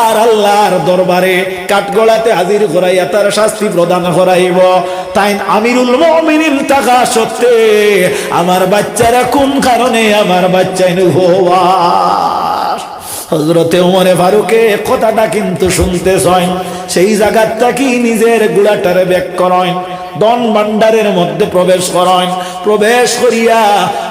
আর আল্লাহর দরবারে কাঠগড়াতে হাজির করাইয়া তার শাস্তি প্রদান করাইব। তাই আমিরুল মুমিনিন থাকা সত্ত্বে আমার বাচ্চারা কোন কারণে আমার বাচ্চাই উপবাস। হযরতে ওমর ফারুকে কথাটা কিন্তু শুনতে চাই, সেই জায়গাটা কি নিজের গুড়াটারে ব্যাক করেন, দন ভান্ডারের মধ্যে প্রবেশ করেন। প্রবেশ করিয়া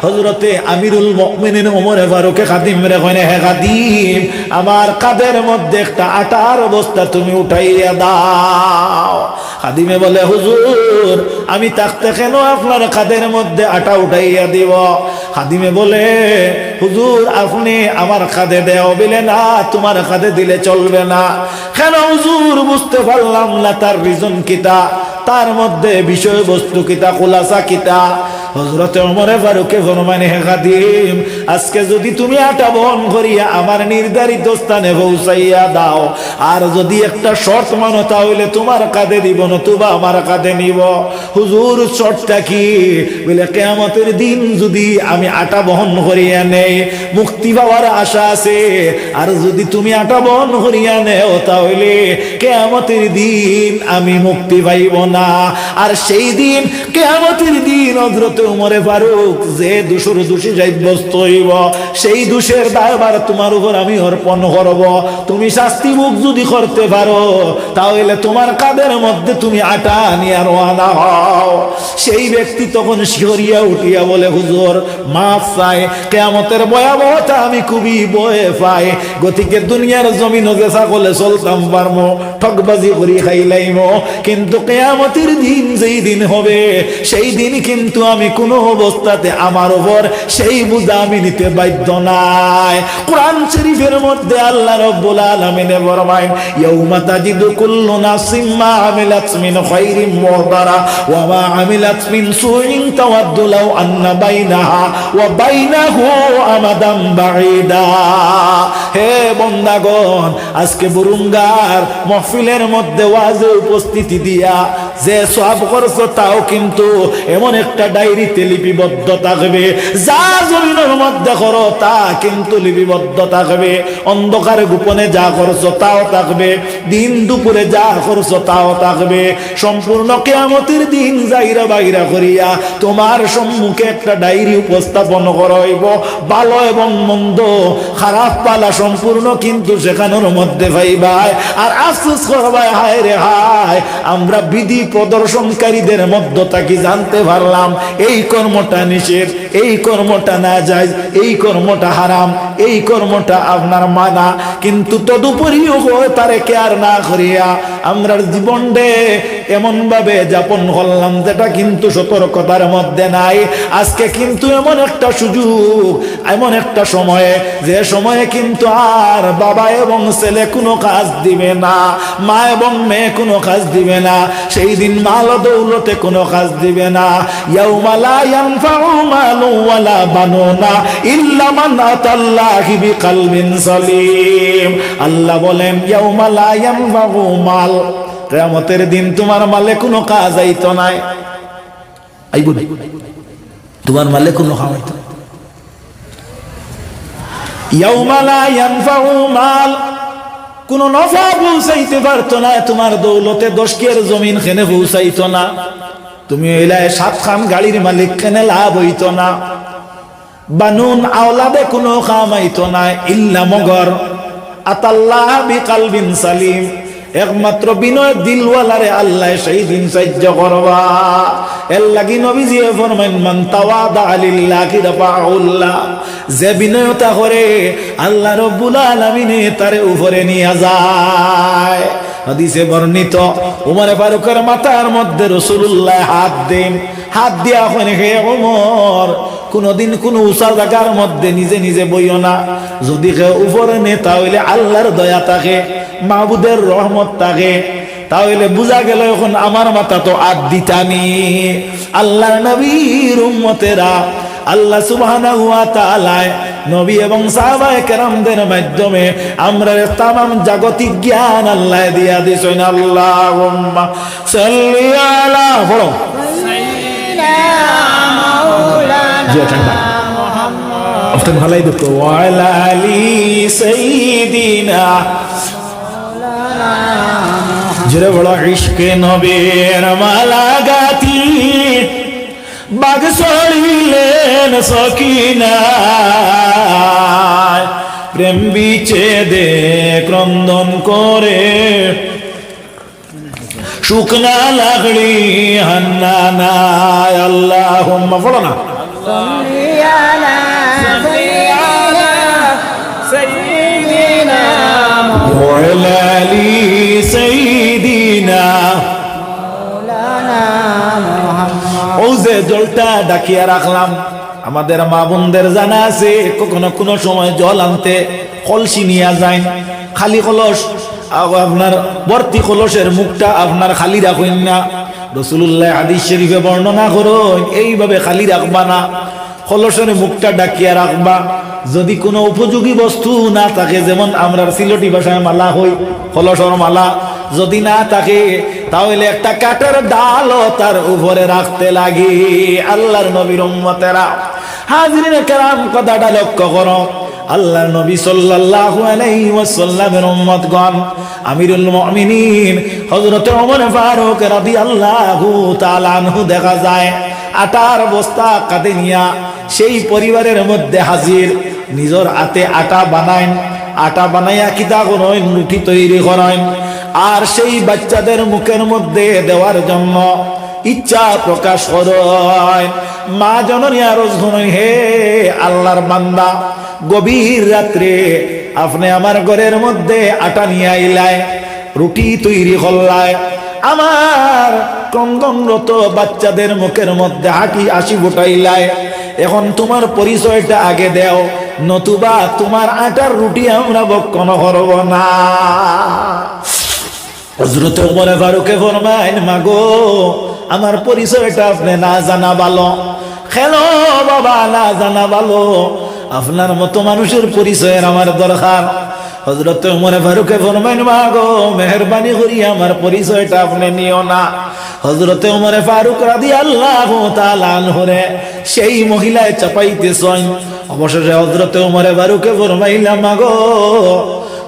হযরতে আমিরুল মুমিনিন ওমর ফারুকে খাদিম রে কইনে হে খাদিম আমার কাঁধের মধ্যে একটা আটার বস্তা তুমি উঠাইয়া দাও। খাদিমে বলে হুজুর আমি থাকতে কেন আপনার কাঁধের মধ্যে আটা উঠাইয়া দিব? খাদিমে বলে হুজুর আপনি আমার কাঁধে দেও। বলে না তোমার কাঁধে দিলে চলবে না। কেন হুজুর? বুঝতে পারলাম না তার রিজন কিতা, তার মধ্যে বিষয়বস্তু কিতা, খুলাসা কিতা। হযরতে ওমর ফারুকে ফরমানে হে খাদিম আজকে যদি তুমি আটা বহন করিয়া আমার নির্ধারিত স্থানে পৌঁছাইয়া দাও, আর যদি একটা শর্ত মানো তাহলে তোমার কাঁধে দিব নতুবা আমার কাঁধে নিব। হুজুর শর্তটা কি? বলে কিয়ামতের দিন যদি আমি আটা বহন করিয়া নেই মুক্তি পাওয়ার আশা আছে, আর যদি তুমি আটা বহন করিয়া নেও তাহলে কিয়ামতের দিন আমি মুক্তি পাইব না। আর সেই দিন কিয়ামতের দিন হযরতে ওমর ফারুক যে দোষের দোষী সাব্যস্ত হইব সেই দোষের দায়ভার তোমার উপর আমি অর্পণ করব। তুমি শাস্তি মুখ যদি করতে পারো তাহলে তোমার কাঁধের মধ্যে তুমি আটা নিয়ে রওনা হও। সেই ব্যক্তি তখন শিহরিয়া উঠিয়া বলে হুজুর মাফ চাই, কিয়ামতের ভয়াবহতা আমি খুবই ভয় পাই, গতিকে দুনিয়ার জমিন যে ছাগলে চলতাম পারমো, ঠকবাজি করি খাইলাইমো, কিন্তু কিয়ামতের দিন যেই দিন হবে সেই দিন কিন্তু আমি আমি কোনো অবস্থাতে আমার উপর সেই বোঝা আমি নিতে বাধ্য নাই। কোরআন শরীফের মধ্যে আল্লাহ রাব্বুল আলামিন ফরমায় ইয়াউমা তাজিদু কুল্লু নাফসিন মা আমিলাত মিন খায়রিন মুহদারা ওয়া মা আমিলাত মিন সুইন তাওয়াদ্দু লাউ আন্না বাইনাহা ওয়া বাইনাহু আমাদাম বাঈদা। হে বন্দাগণ, আজকে বুরুঙ্গার মাহফিলের মধ্যে ওয়াজে উপস্থিতি দিয়া যে সওয়াব করছো তাও কিন্তু এমন একটা ডায়েরিতে লিপিবদ্ধ থাকবে, যা জমিনের মধ্যে করো তা কিন্তু লিপিবদ্ধ থাকবে, অন্ধকারে গোপনে যা করছো তাও থাকবে, দিন দুপুরে যা করছো তাও থাকবে। সম্পূর্ণ কিয়ামতের দিন যাইরা বাইরা করিয়া তোমার সম্মুখে একটা ডায়েরি উপস্থাপন করা হইব। ভালো এবং মন্দ, খারাপ পালা সম্পূর্ণ কিন্তু সেখানের মধ্যে পাইবাই। আর আফসোস করবাই, হায় রে হায়, আমরা বিধি প্রদর্শনকারীদের মধ্য থেকে জানতে পারলাম এই কর্মটা নিষেধ, এই কর্মটা না যায়, এই কর্মটা হারাম, এই কর্মটা আপনার মানা, কিন্তু তদুপরিও তারে কেয়ার না করিয়া আমরা জীবনটা এমন ভাবে যাপন করলাম যেটা কিন্তু সতর্কতার মধ্যে নাই। আজকে কিন্তু এমন একটা সুযোগ, এমন একটা সময়ে, যে সময়ে কিন্তু আর বাবা এবং ছেলে কোনো কাজ দিবে না, মা এবং মেয়ে কোনো কাজ দিবে না, সেই দিন মাল দৌলতে কোনো কাজ দিবে না। ইয়াউমা লা ইয়ানফাউ মালু ওয়ালা বানুনা ইল্লা মান আতাল্লাহি বিকলবিন সালিম। আল্লাহ বলেন ইয়াউমা লা ইয়ানফাউ মাল, কিয়ামতের দিন তোমার মালে কোনো কাজ আইতো নাই, আইব না, তোমার মালে কোনো খাওয়াইতো। ইয়াউমা লা ইয়ানফাউ মাল, কোন নফা পৌঁছাইতে পারতো না, তোমার দৌলতে 10 কের জমিন খেনে পৌঁছাইতো না, তুমি এলায় 7 খান গাড়ির মালিক খেনে লাভ হইতো না, বানুন আওলাদে কোনো কামাইতো না, ইল্লা মগর আতাল্লাহ বিকালবিন সালিম, একমাত্র বিনয় দিলওয়ালারে আল্লাহ সেই দিন সাহায্য করবা। এর লাগি নবীজি ফরমান মান তাওয়াদা লিল্লাহি রাফাউল্লাহ, যে বিনয়তা করে আল্লাহ রাব্বুল আলামিন তারে উপরে নিয়ে যায়। হাদিসে বর্ণিত উমর ফারুকের মাথার মধ্যে রাসূলুল্লাহ হাত দেন, হাত দিয়া কইনে হে ওমর, কোনদিন কোন উঁচা জায়গার মধ্যে নিজে নিজে বইও না, যদি কেউ উপরে নে তাহলে আল্লাহর দয়া থাকে, মাহবুদের রহমত থাকে, তাহলে বুঝা গেল এখন আমার মাথা তো আর দিতানি। আল্লাহর নবীর উম্মতেরা আল্লাহ সুবহানাহু ওয়া তাআলা নবী এবং সাহাবায়ে কেরামদের মাধ্যমে আমরা तमाम জাগতিক জ্ঞান আল্লাহ দিয়া দিছেন। আল্লাহুম্মা সাল্লি আলা সাইয়্যিদিনা মাওলানা মুহাম্মদ আপনি ভালোই দেখো ওয়া আলা আলি সাইয়্যিদিনা মাওলানা জরে বড় ইশকে নবীর মালা গাতি বাগ ছড়িলেন সকিনা, প্রেম বিচ্ছেদে ক্রন্দন করে শুকনা লাগড়ি হান্নানা। আল্লাহুম্মা বলো না সাল্লি আলা সাইয়্যিদিনা ওয়া আলা আলি সাইয়্যিদিনা মাওলানা মুহাম্মদ। ও যে জলটা ডাকিয়া রাখলাম, আমাদের মা বোনদের জানা আছে কখনো কোনো সময় জল আনতে কলসি নিয়ে যায়, খালি কলস আপনার ভর্তি কলসের মুখটা আপনার খালি রাখেন না। রাসূলুল্লাহ হাদিস শরীফে বর্ণনা করেন এইভাবে খালি রাখবা না, কলসের মুখটা ডাকিয়া রাখবা। যদি কোনো উপযোগী বস্তু না থাকে, যেমন আমরা সিলেটি ভাষায় মালা হই কলসর মালা, যদি না থাকে তাহলে একটা কাঠের ডালও তার উপরে রাখতে লাগে। আল্লাহর নবীর উম্মতেরা হাজিরিনে কেরাম, কথাটা লক্ষ্য করো। আল্লাহর নবী সাল্লাল্লাহু আলাইহি ওয়াসাল্লামের উম্মতগণ, আমিরুল মুমিনিন হযরত ওমর ফারুক রাদিয়াল্লাহু তাআলা আনহু দেখা যায় আটার বস্তা কাঁধে নিয়া সেই পরিবারের মধ্যে হাজির, নিজের হাতে আটা বানায়, আটা বানাইয়া কিতা করেন, রুটি তৈরি করেন, আর সেই বাচ্চাদের মুখের মধ্যে দেওয়ার জন্য ইচ্ছা প্রকাশ করেন। মা জননী আরজ করেন, হে আল্লাহর বান্দা, গভীর রাত্রে আপনি আমার ঘরের মধ্যে আটা নিয়ে আইলায়, রুটি তৈরি করলায়, আমার ক্রন্দনরত বাচ্চাদের মুখের মধ্যে হাসি ফুটাইলায়। এখন তোমার পরিচয়টা আগে দেও, নতুবা তোমার আটার রুটি আমরা ভক্ষণ করব না। হযরত ওমর ফারুকে ফরমাইন, মাগো আমার পরিচয়টা আপনি না জানা ভালো। খেলো বাবা, না জানা ভালো, আপনার মতো মানুষের পরিচয়ের আমার দরকার। হযরত ওমর ফারুকে ফরমাইন, মাগো মেহেরবানি করি আমার পরিচয়টা আপনি নিও না। হযরত ওমর ফারুক রাদিয়াল্লাহু তাআলা আনহুরে সেই মহিলায় চাপাইতেছেন। অবশেষে হযরত ওমর ফারুকে ফরমাইলাম, মাগো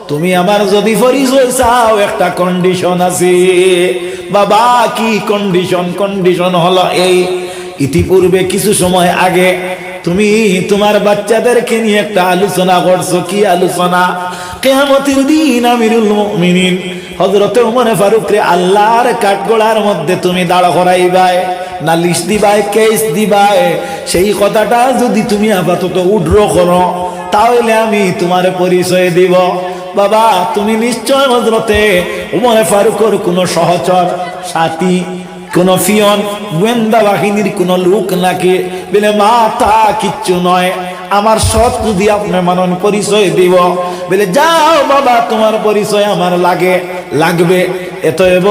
তুমি আমার যদি পরিচয় চাও একটা কন্ডিশন আছে। বাবা কি কন্ডিশন? কন্ডিশন হলো এই, ইতিপূর্বে কিছু সময় আগে তুমি তোমার বাচ্চাদেরকে নিয়ে একটা আলোচনা করছো। কি আলোচনা? কিয়ামতের দিন আমিরুল মুমিনিন হযরত ওমর ফারুক রে আল্লাহর কাঠগড়ার মধ্যে তুমি দাঁড় করাইবাই, নালিশ দিবাই, কেস দিবাই। সেই কথাটা যদি তুমি আপাতত উড্র করো তাহলে আমি তোমার পরিচয় দিব। বাবা তুমি নিশ্চয় হযরতে ওমর ফারুকের কোনো সহচর সাথী, কোন ফিয়ন, গোয়েন্দা বাহিনীর কোন লোক নাকি? বলে মা তা কিচ্ছু নয়, আমার সৎ যদি আপনি মানন পরিচয় দিব। বলে যাও বাবা, তোমার পরিচয় আমার লাগবে এতএব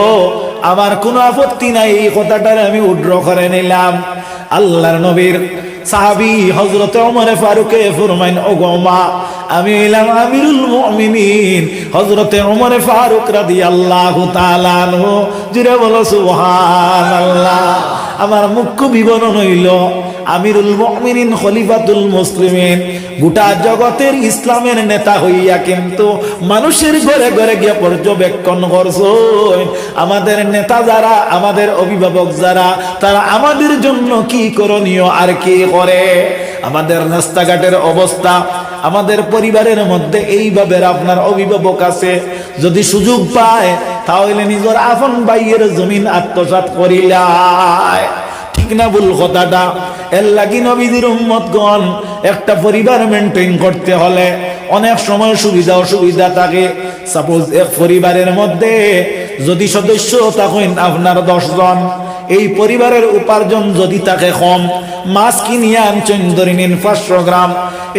আমার কোনো আপত্তি নাই, এই কথাটার আমি উড্র করে নিলাম। আল্লাহর নবীর সাহাবী হযরত ওমর ফারুকে ফরমাইন, ও গো মা আমি এলাম আমিরুল মুমিনিন হযরত ওমর ফারুক রাদিয়াল্লাহু তাআলা আনহু। জুড়ে বলো সুবহানাল্লাহ। আমার মুখ্য বিবরণ হইল আমিরুল মুমিনিন খলিফাতুল মুসলিমিন, গোটা জগতের ইসলামের নেতা হইয়া কিন্তু মানুষের ঘরে ঘরে গিয়ে পর্যবেক্ষণ করছেন আমাদের নেতা যারা, আমাদের অভিভাবক যারা, তারা আমাদের জন্য কি করণীয় আর কি করে। আমাদের রাস্তাঘাটের অবস্থা, আমাদের পরিবারের মধ্যে এইভাবে আপনার অভিভাবক আছে, যদি সুযোগ পায় তাহলে নিজের আপন ভাইয়ের জমিন আত্মসাৎ করিলায়। ঠিক না ভুল কথাটা? এর লাগি নবীজির উম্মতগণ একটা পরিবার মেনটেন করতে হলে অনেক সময় সুবিধা অসুবিধা থাকে। সাপোজ এক পরিবারের মধ্যে যদি সদস্য থাকেন আপনার 10 জন, এই পরিবারের উপার্জন যদি থাকে কম, মাছ কিনিয়ে আনছেন ধরে নিন 500 গ্রাম,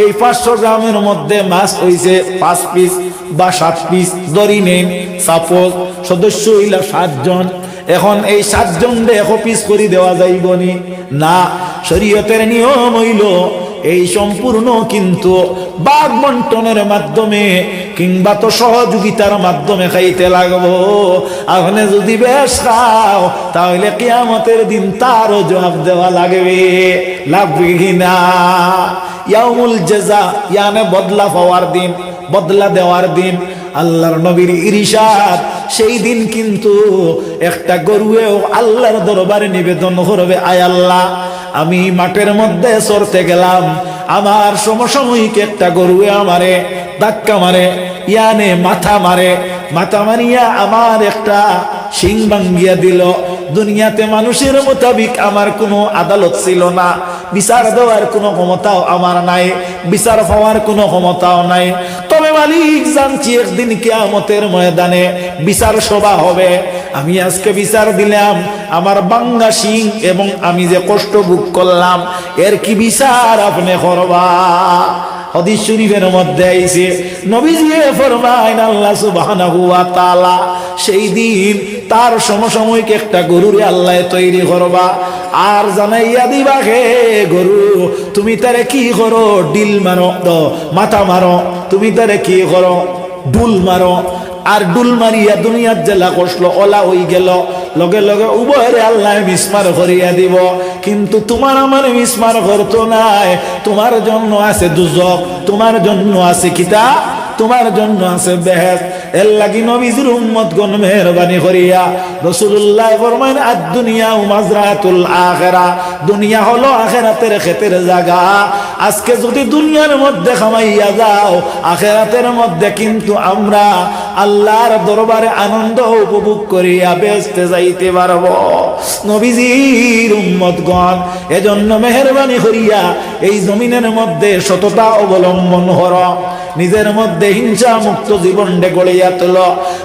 এই 500 গ্রামের মধ্যে মাছ হইছে 5 পিস বা 7 পিস ধরে নিন। সাপোজ সদস্য হইলা 7 জন, এখন এই 7 জন 1 পিস করে দেওয়া যাইবনি না। শরীয়তের নিয়ম হইল এই সম্পূর্ণ কিন্তু ভাগ বন্টনের মাধ্যমে কিংবা তো সহযোগিতার মাধ্যমে খাইতে লাগবো। আপনি যদি বেশ খাও তাহলে কিয়ামতের দিন তারও জবাব দেওয়া লাগবে কিনা। ইয়াউমুল জাযা ইয়ানে বদলা পাওয়ার দিন, বদলা দেওয়ার দিন। আল্লাহর নবীর ইরশাদ, সেই দিন কিন্তু একটা গরুয়েও আল্লাহর দরবারে নিবেদন করবে, আয় আল্লাহ আমি মাঠের মধ্যে চরতে গেলাম, আমার সমসাময়িক একটা গরুয়ে আমারে ধাক্কা মারে, ইয়ানে মাথা মারিয়া আমার একটা শিং ভাঙ্গিয়া দিল। দুনিয়াতে মানুষের মোতাবিক আমার কোনো আদালত ছিল না, বিচার দেওয়ার কোনো ক্ষমতাও আমার নাই, বিচার পাওয়ার কোনো ক্ষমতাও নাই। তবে মালিক জানছি একদিন কিয়ামতের ময়দানে বিচার সভা হবে। আমি আজকে বিচার দিলাম আমার বাঙ্গা শিং এবং আমি যে কষ্ট ভোগ করলাম এর কি বিচার আপনি করবা? হাদিস শরীফের মধ্যে আইছে নবীজি ফরমায়েন আল্লাহ সুবহানাহু ওয়া তাআলা সেই দিন তার সমসাময়িক একটা গরুরে আল্লাহ তৈরি করবা আর জানাইয়া দিবা, হে গরু তুমি তারে কি করো? ডিল মারো, মাথা মারো। তুমি তারে কি করো? ডুল মারো। আর ডুল মারিয়া দুনিয়ার জেলা কষল, ওলা হই গেল, লগে লগে উভয়রে আল্লাহ মিসমার করিয়া দিব। কিন্তু তোমার আমার মিসমার করতো নাই। তোমার জন্য আছে দুজক, তোমার জন্য আছে কিতা, তোমার জন্য আছে বেহেশত। এর লাগি নবীজির উম্মতগণ মেহেরবানি করিয়া রাসূলুল্লাহ ফরমায়েন, আদ-দুনিয়া মাজরাতুল আখিরাহ, দুনিয়া হলো আখিরাতের ক্ষেতের জায়গা। আজকে যদি দুনিয়ার মধ্যে খামাইয়া যাও, আখিরাতের মধ্যে কিন্তু আমরা আল্লাহর দরবারে আনন্দ উপভোগ করিয়া বেহেশতে যাইতে পারবো। নবীজির উম্মতগণ, এজন্য মেহেরবানি করিয়া এই জমিনের মধ্যে সততা অবলম্বন কর, নিজের মধ্যে হিংসা মুক্ত জীবনটা গড়িয়া তোল,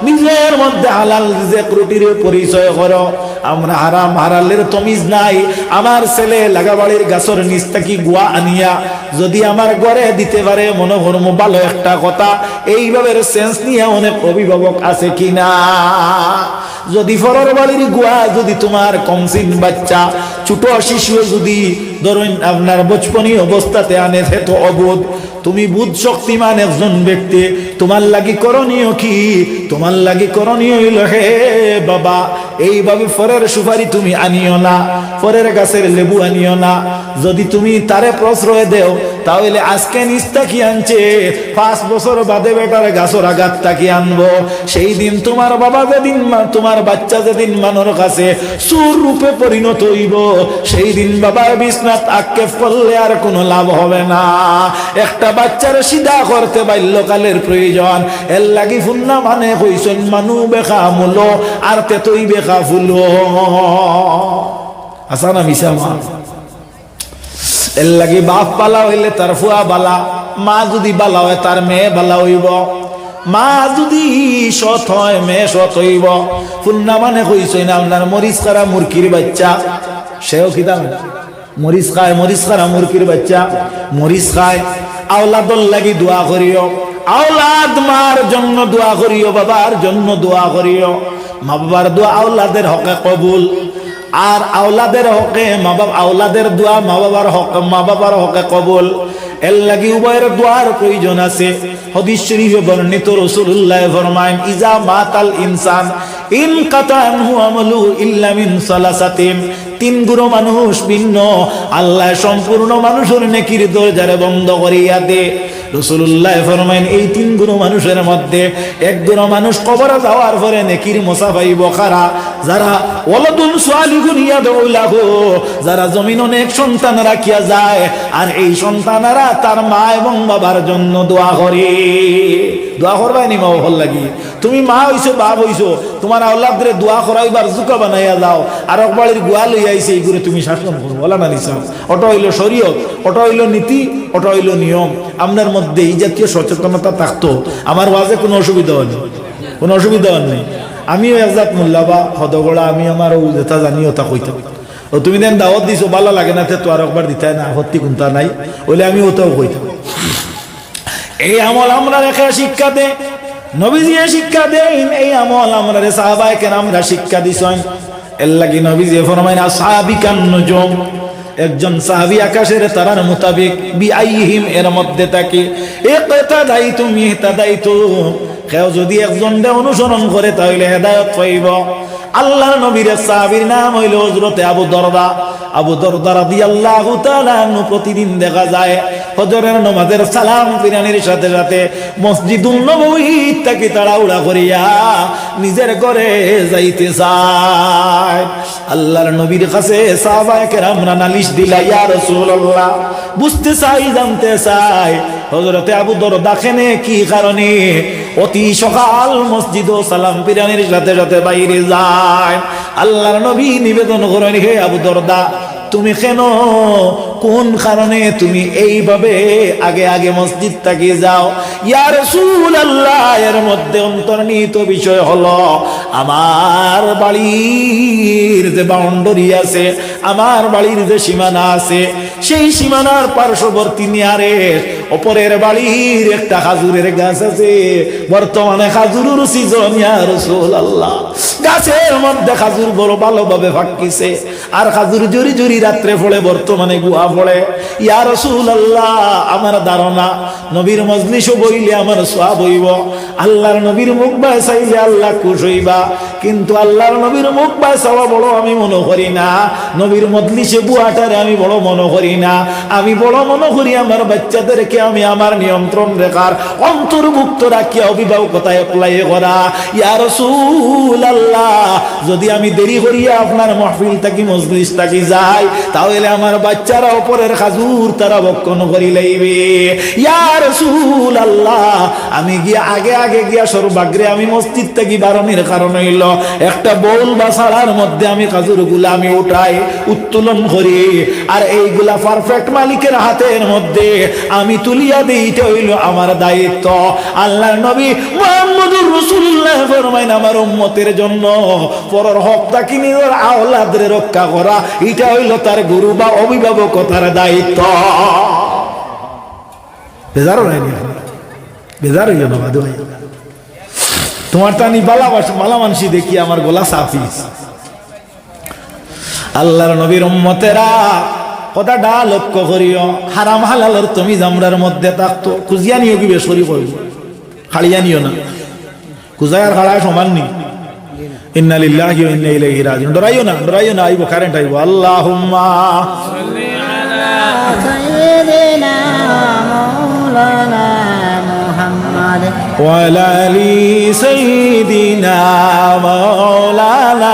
নিজের মধ্যে হালাল রিজিক রুটির পরিচয় করো। আমরা হারাম হারালের তমিজ নাই। আমার ছেলে লাগাবাড়ির গাছর নিচ থেকে গুয়া আনিয়া যদি আমার ঘরে দিতে পারে মনে করবো ভালো একটা কথা। এইভাবে সেন্স নিয়ে অনেক অভিভাবক আছে কিনা? যদি ফরর বাড়ির গুয়া যদি তোমার কমসিন বাচ্চা ছোট শিশু যদি ধরুন আপনার বচপনি অবস্থাতে আনে, সে তো অবোধ। তুমি বুধ শক্তিমান একজন ব্যক্তি, তোমার লাগি করণীয় কি? তোমার লাগি করণীয় হইল, হে বাবা, এইভাবে ফরের সুপারি তুমি আনিও না, ফরের গাছের লেবু আনিও না। যদি তুমি তারে প্রশ্রয় দেও, তাহলে আজকে নিস্তা কি আনছে, 5 বছর বাদে বেটার গাছর আঘাত তাকি আনবো। সেই দিন তোমার বাবা যেদিন, তোমার বাচ্চা যেদিন মানুষ কাছে সুর রূপে পরিণত হইব, সেই দিন বাবা বিছনাত আক্ষেপ করলে আর কোনো লাভ হবে না। একটা বাচ্চার সিধা করতে বাল্যকালের প্রয়োজন। এর লাগি ফুন্না মানে কইছেন মানু বেখা মূলো আর তেতই বেখা ফুলো। আসা না মিশা মা? এর লাগি বাপ বালা হইলে তার ফুয়া বালা, মা যদি বালা হয় তার মেয়ে বালা হইব। মা যদি সৎ হয় মেয়ে সৎ হইব। ফুন্না মানে কইছেন আপনার মরিচ খারা মুরগির বাচ্চা, সেও খিদা মরিচ খায়, মরিচ খারা মুরগির বাচ্চা মরিচ খায়। আওলাদর লাগি দোয়া করিও, আওলাদ মার জন্য দোয়া করিও, বাবার জন্য দোয়া করিও। মা বাবার দোয়া আওলাদের হকে কবুল, আর আওলাদের হকে মা বাবা, আওলাদের দোয়া মা বাবার হক, মা বাবার হকে কবুল। এর লাগি উভয়ের দোয়ার প্রয়োজন আছে। হাদিস শরীফে বর্ণিত রাসূলুল্লাহ ফরমায়েন, ইজা মাতাল ইনসান ইন কাতা আনহু আমালু ইল্লা মিন সালাসাতিন। 3 গুরু মানুষ ভিন্ন, আল্লাহ সম্পূর্ণ মানুষের নেকির দরজারে বন্ধ করিয়া দে। রাসূলুল্লাহ ফরমায়েন, এই 3 গুরু মানুষের মধ্যে এক গুরু মানুষ কবরে যাওয়ার পরে নেকির মুসাফাই বখারা, যারা ওয়ালাদুন সালিহুন ইয়াদউ লাহু, যারা জমিন অনেক সন্তান রাখিয়া যায়, আর এই সন্তানেরা তার মা এবং বাবার জন্য দোয়া করে। দোয়া করবাই নি মা ভাল লাগি? তুমি মা হইছো, বাপ হইছো, তোমার আওলাদরে দোয়া করাইবার জুকা বানাইয়া যাও, আর একবাড়ির গোয়া লইয়া আইছে, এইগুলো তুমি শাসন করো, বলা না নিছাও। ওটা হইল শরীয়ত, ওটা হইল নীতি, ওটা হইল নিয়ম। আপনার মধ্যে এই জাতীয় সচেতনতা থাকতো, আমার ওয়াজে কোনো অসুবিধা হয়নি, কোনো অসুবিধা হয় নেই। আমিও একজাত মোল্লাবা হদগোড়া, আমি আমার ও যেটা জানিও তা কইতাম। ও তুমি দেন দাওয়াত দিছো, ভালো লাগে না তো আর একবার দিতে না, আপত্তি কোনটা নাই, বলে আমি ওটাও কইতাম। এই আমল আমরা রেখে শিক্ষা দে, নবীজি শিক্ষা দেন, এই আমল আমরা সাহাবায়ে কেরামরা শিক্ষা দিছেন। এর লাগি নবীজি ফরমায়েন, আসহাবিকান নুজুম, একজন সাহাবী আকাশের তারার মোতাবেক, বিআইহিম এর মধ্যে থাকে, ইকতাদাইতুম ইহতাদাইতুম, কেউ যদি একজনকে অনুসরণ করে তাহলে হেদায়েত পাইব। আল্লাহর নবীর সাহাবীর নাম হইল হযরতে আবু দরদা। আবু দরদা রাদিয়াল্লাহু তাআলা আনহু প্রতিদিন দেখা যায় ফজরের নামাজের সালাম ফিরানির সাথে সাথে মসজিদুন নববী থেকে তাড়াহুড়া করিয়া নিজের ঘরে যাইতে চায়। আল্লাহর নবীর কাছে সাহাবায়ে কেরামরা নালিশ দিলা, ইয়া রাসূলুল্লাহ, বুঝতে চাই, জানতে চাই হযরতে আবু দরদা কেনে, কি কারণে অতি সকাল মসজিদ ও সালাম ফিরানির সাথে সাথে বাইরে যায়। আল্লাহর নবী নিবেদন করেন, হে আবু দরদা, তুমি কেন, কোন কারণে তুমি এইভাবে আগে আগে মসজিদ থেকে যাও? ইয়া রাসূলুল্লাহ, এর মধ্যে অন্তর্নিহিত বিষয় হলো আমার বাড়ির যে বাউন্ডারি আছে, আমার বাড়ির যে সীমানা আছে, সেই সীমানার পার্শ্ববর্তী নিয়ারে অপরের বাড়ির একটা খাজুরের গাছ আছে। বর্তমানে খাজুরের সিজন, ইয়া রাসূলুল্লাহ, গাছের মধ্যে খাজুর বড় ভালোভাবে ফাঁকিছে, আর খাজুর জুরি জুরি রাত্রে ফলে বর্তমানে গুহা পড়ে। ইয়া রাসূলুল্লাহ, আমার ধারণা নবীর মজলিসও বইলে আমার সওয়াব হইব, আল্লাহর নবীর মুখ বাই চাইলে আল্লাহ খুশ হইবা, কিন্তু আল্লাহর নবীর মুখ বাই চাওয়া বড় আমি মনে করি না, নবীর মজলিসে বুয়াটারে আমি বড় মনে করি না। আমি বড় মনে করি আমার বাচ্চাদেরকে ছেলেদেরকে আমি আমার নিয়ন্ত্রণ রেখার অন্তর্ভুক্ত রাখিয়া অভিভাবকতা এপ্লাই করা। ইয়া রাসূলুল্লাহ, যদি আমি দেরি করিয়া আপনার মাহফিল থাকি মজলিস থাকি যাই, তাহলে আমার বাচ্চারা উপরের খাজুর তারা ভক্ষণ করি লাইবে। ইয়া রাসূলুল্লাহ, আমি গিয়া আগে আগে গিয়া সর্বাগ্রে আমি মসজিদ থেকে বারণের কারণ হইল একটা বউল বা সাড়ার মধ্যে আমি খাজুর গুলা আমি উঠাই উত্তোলন করি, আর এইগুলা পারফেক্ট মালিকের হাতের মধ্যে আমি তুলিয়া দিই। এটা হইল আমার দায়িত্ব। আল্লাহর নবী মুহাম্মদুর রাসূলুল্লাহ ফরমাইন, আমার উম্মতের জন্য পরর হকটা কি নিজের আওলাদের রক্ষা করা, এটা হইল তার গুরু বা অভিভাবকতার দায়িত্ব। বেজার হয়নি? বেজার হইল না বাদু ভাই? তোমার টানি বালা মানসি দেখি আমার গলা সাফিস। আল্লাহর নবীর উম্মতেরা কথাটা লক্ষ্য করিও, হারাম হালালের তুমি জামরার মধ্যে থাকতো খুঁজিয়া নিও কি বেসরি করব, খাড়িয়া নিও না। খুঁজাই আর খাড়ায় সমান নি। ইন্না লিল্লাহি ওয়া ইন্না ইলাইহি রাজিউন। ডরাইও না, ডরাইও না, আইবো কারেন্ট আইবো। আল্লাহুম্মা সাল্লি আলা সাইয়্যিদিনা মাওলানা মুহাম্মাদ ওয়া আলা আলি সাইয়্যিদিনা মাওলানা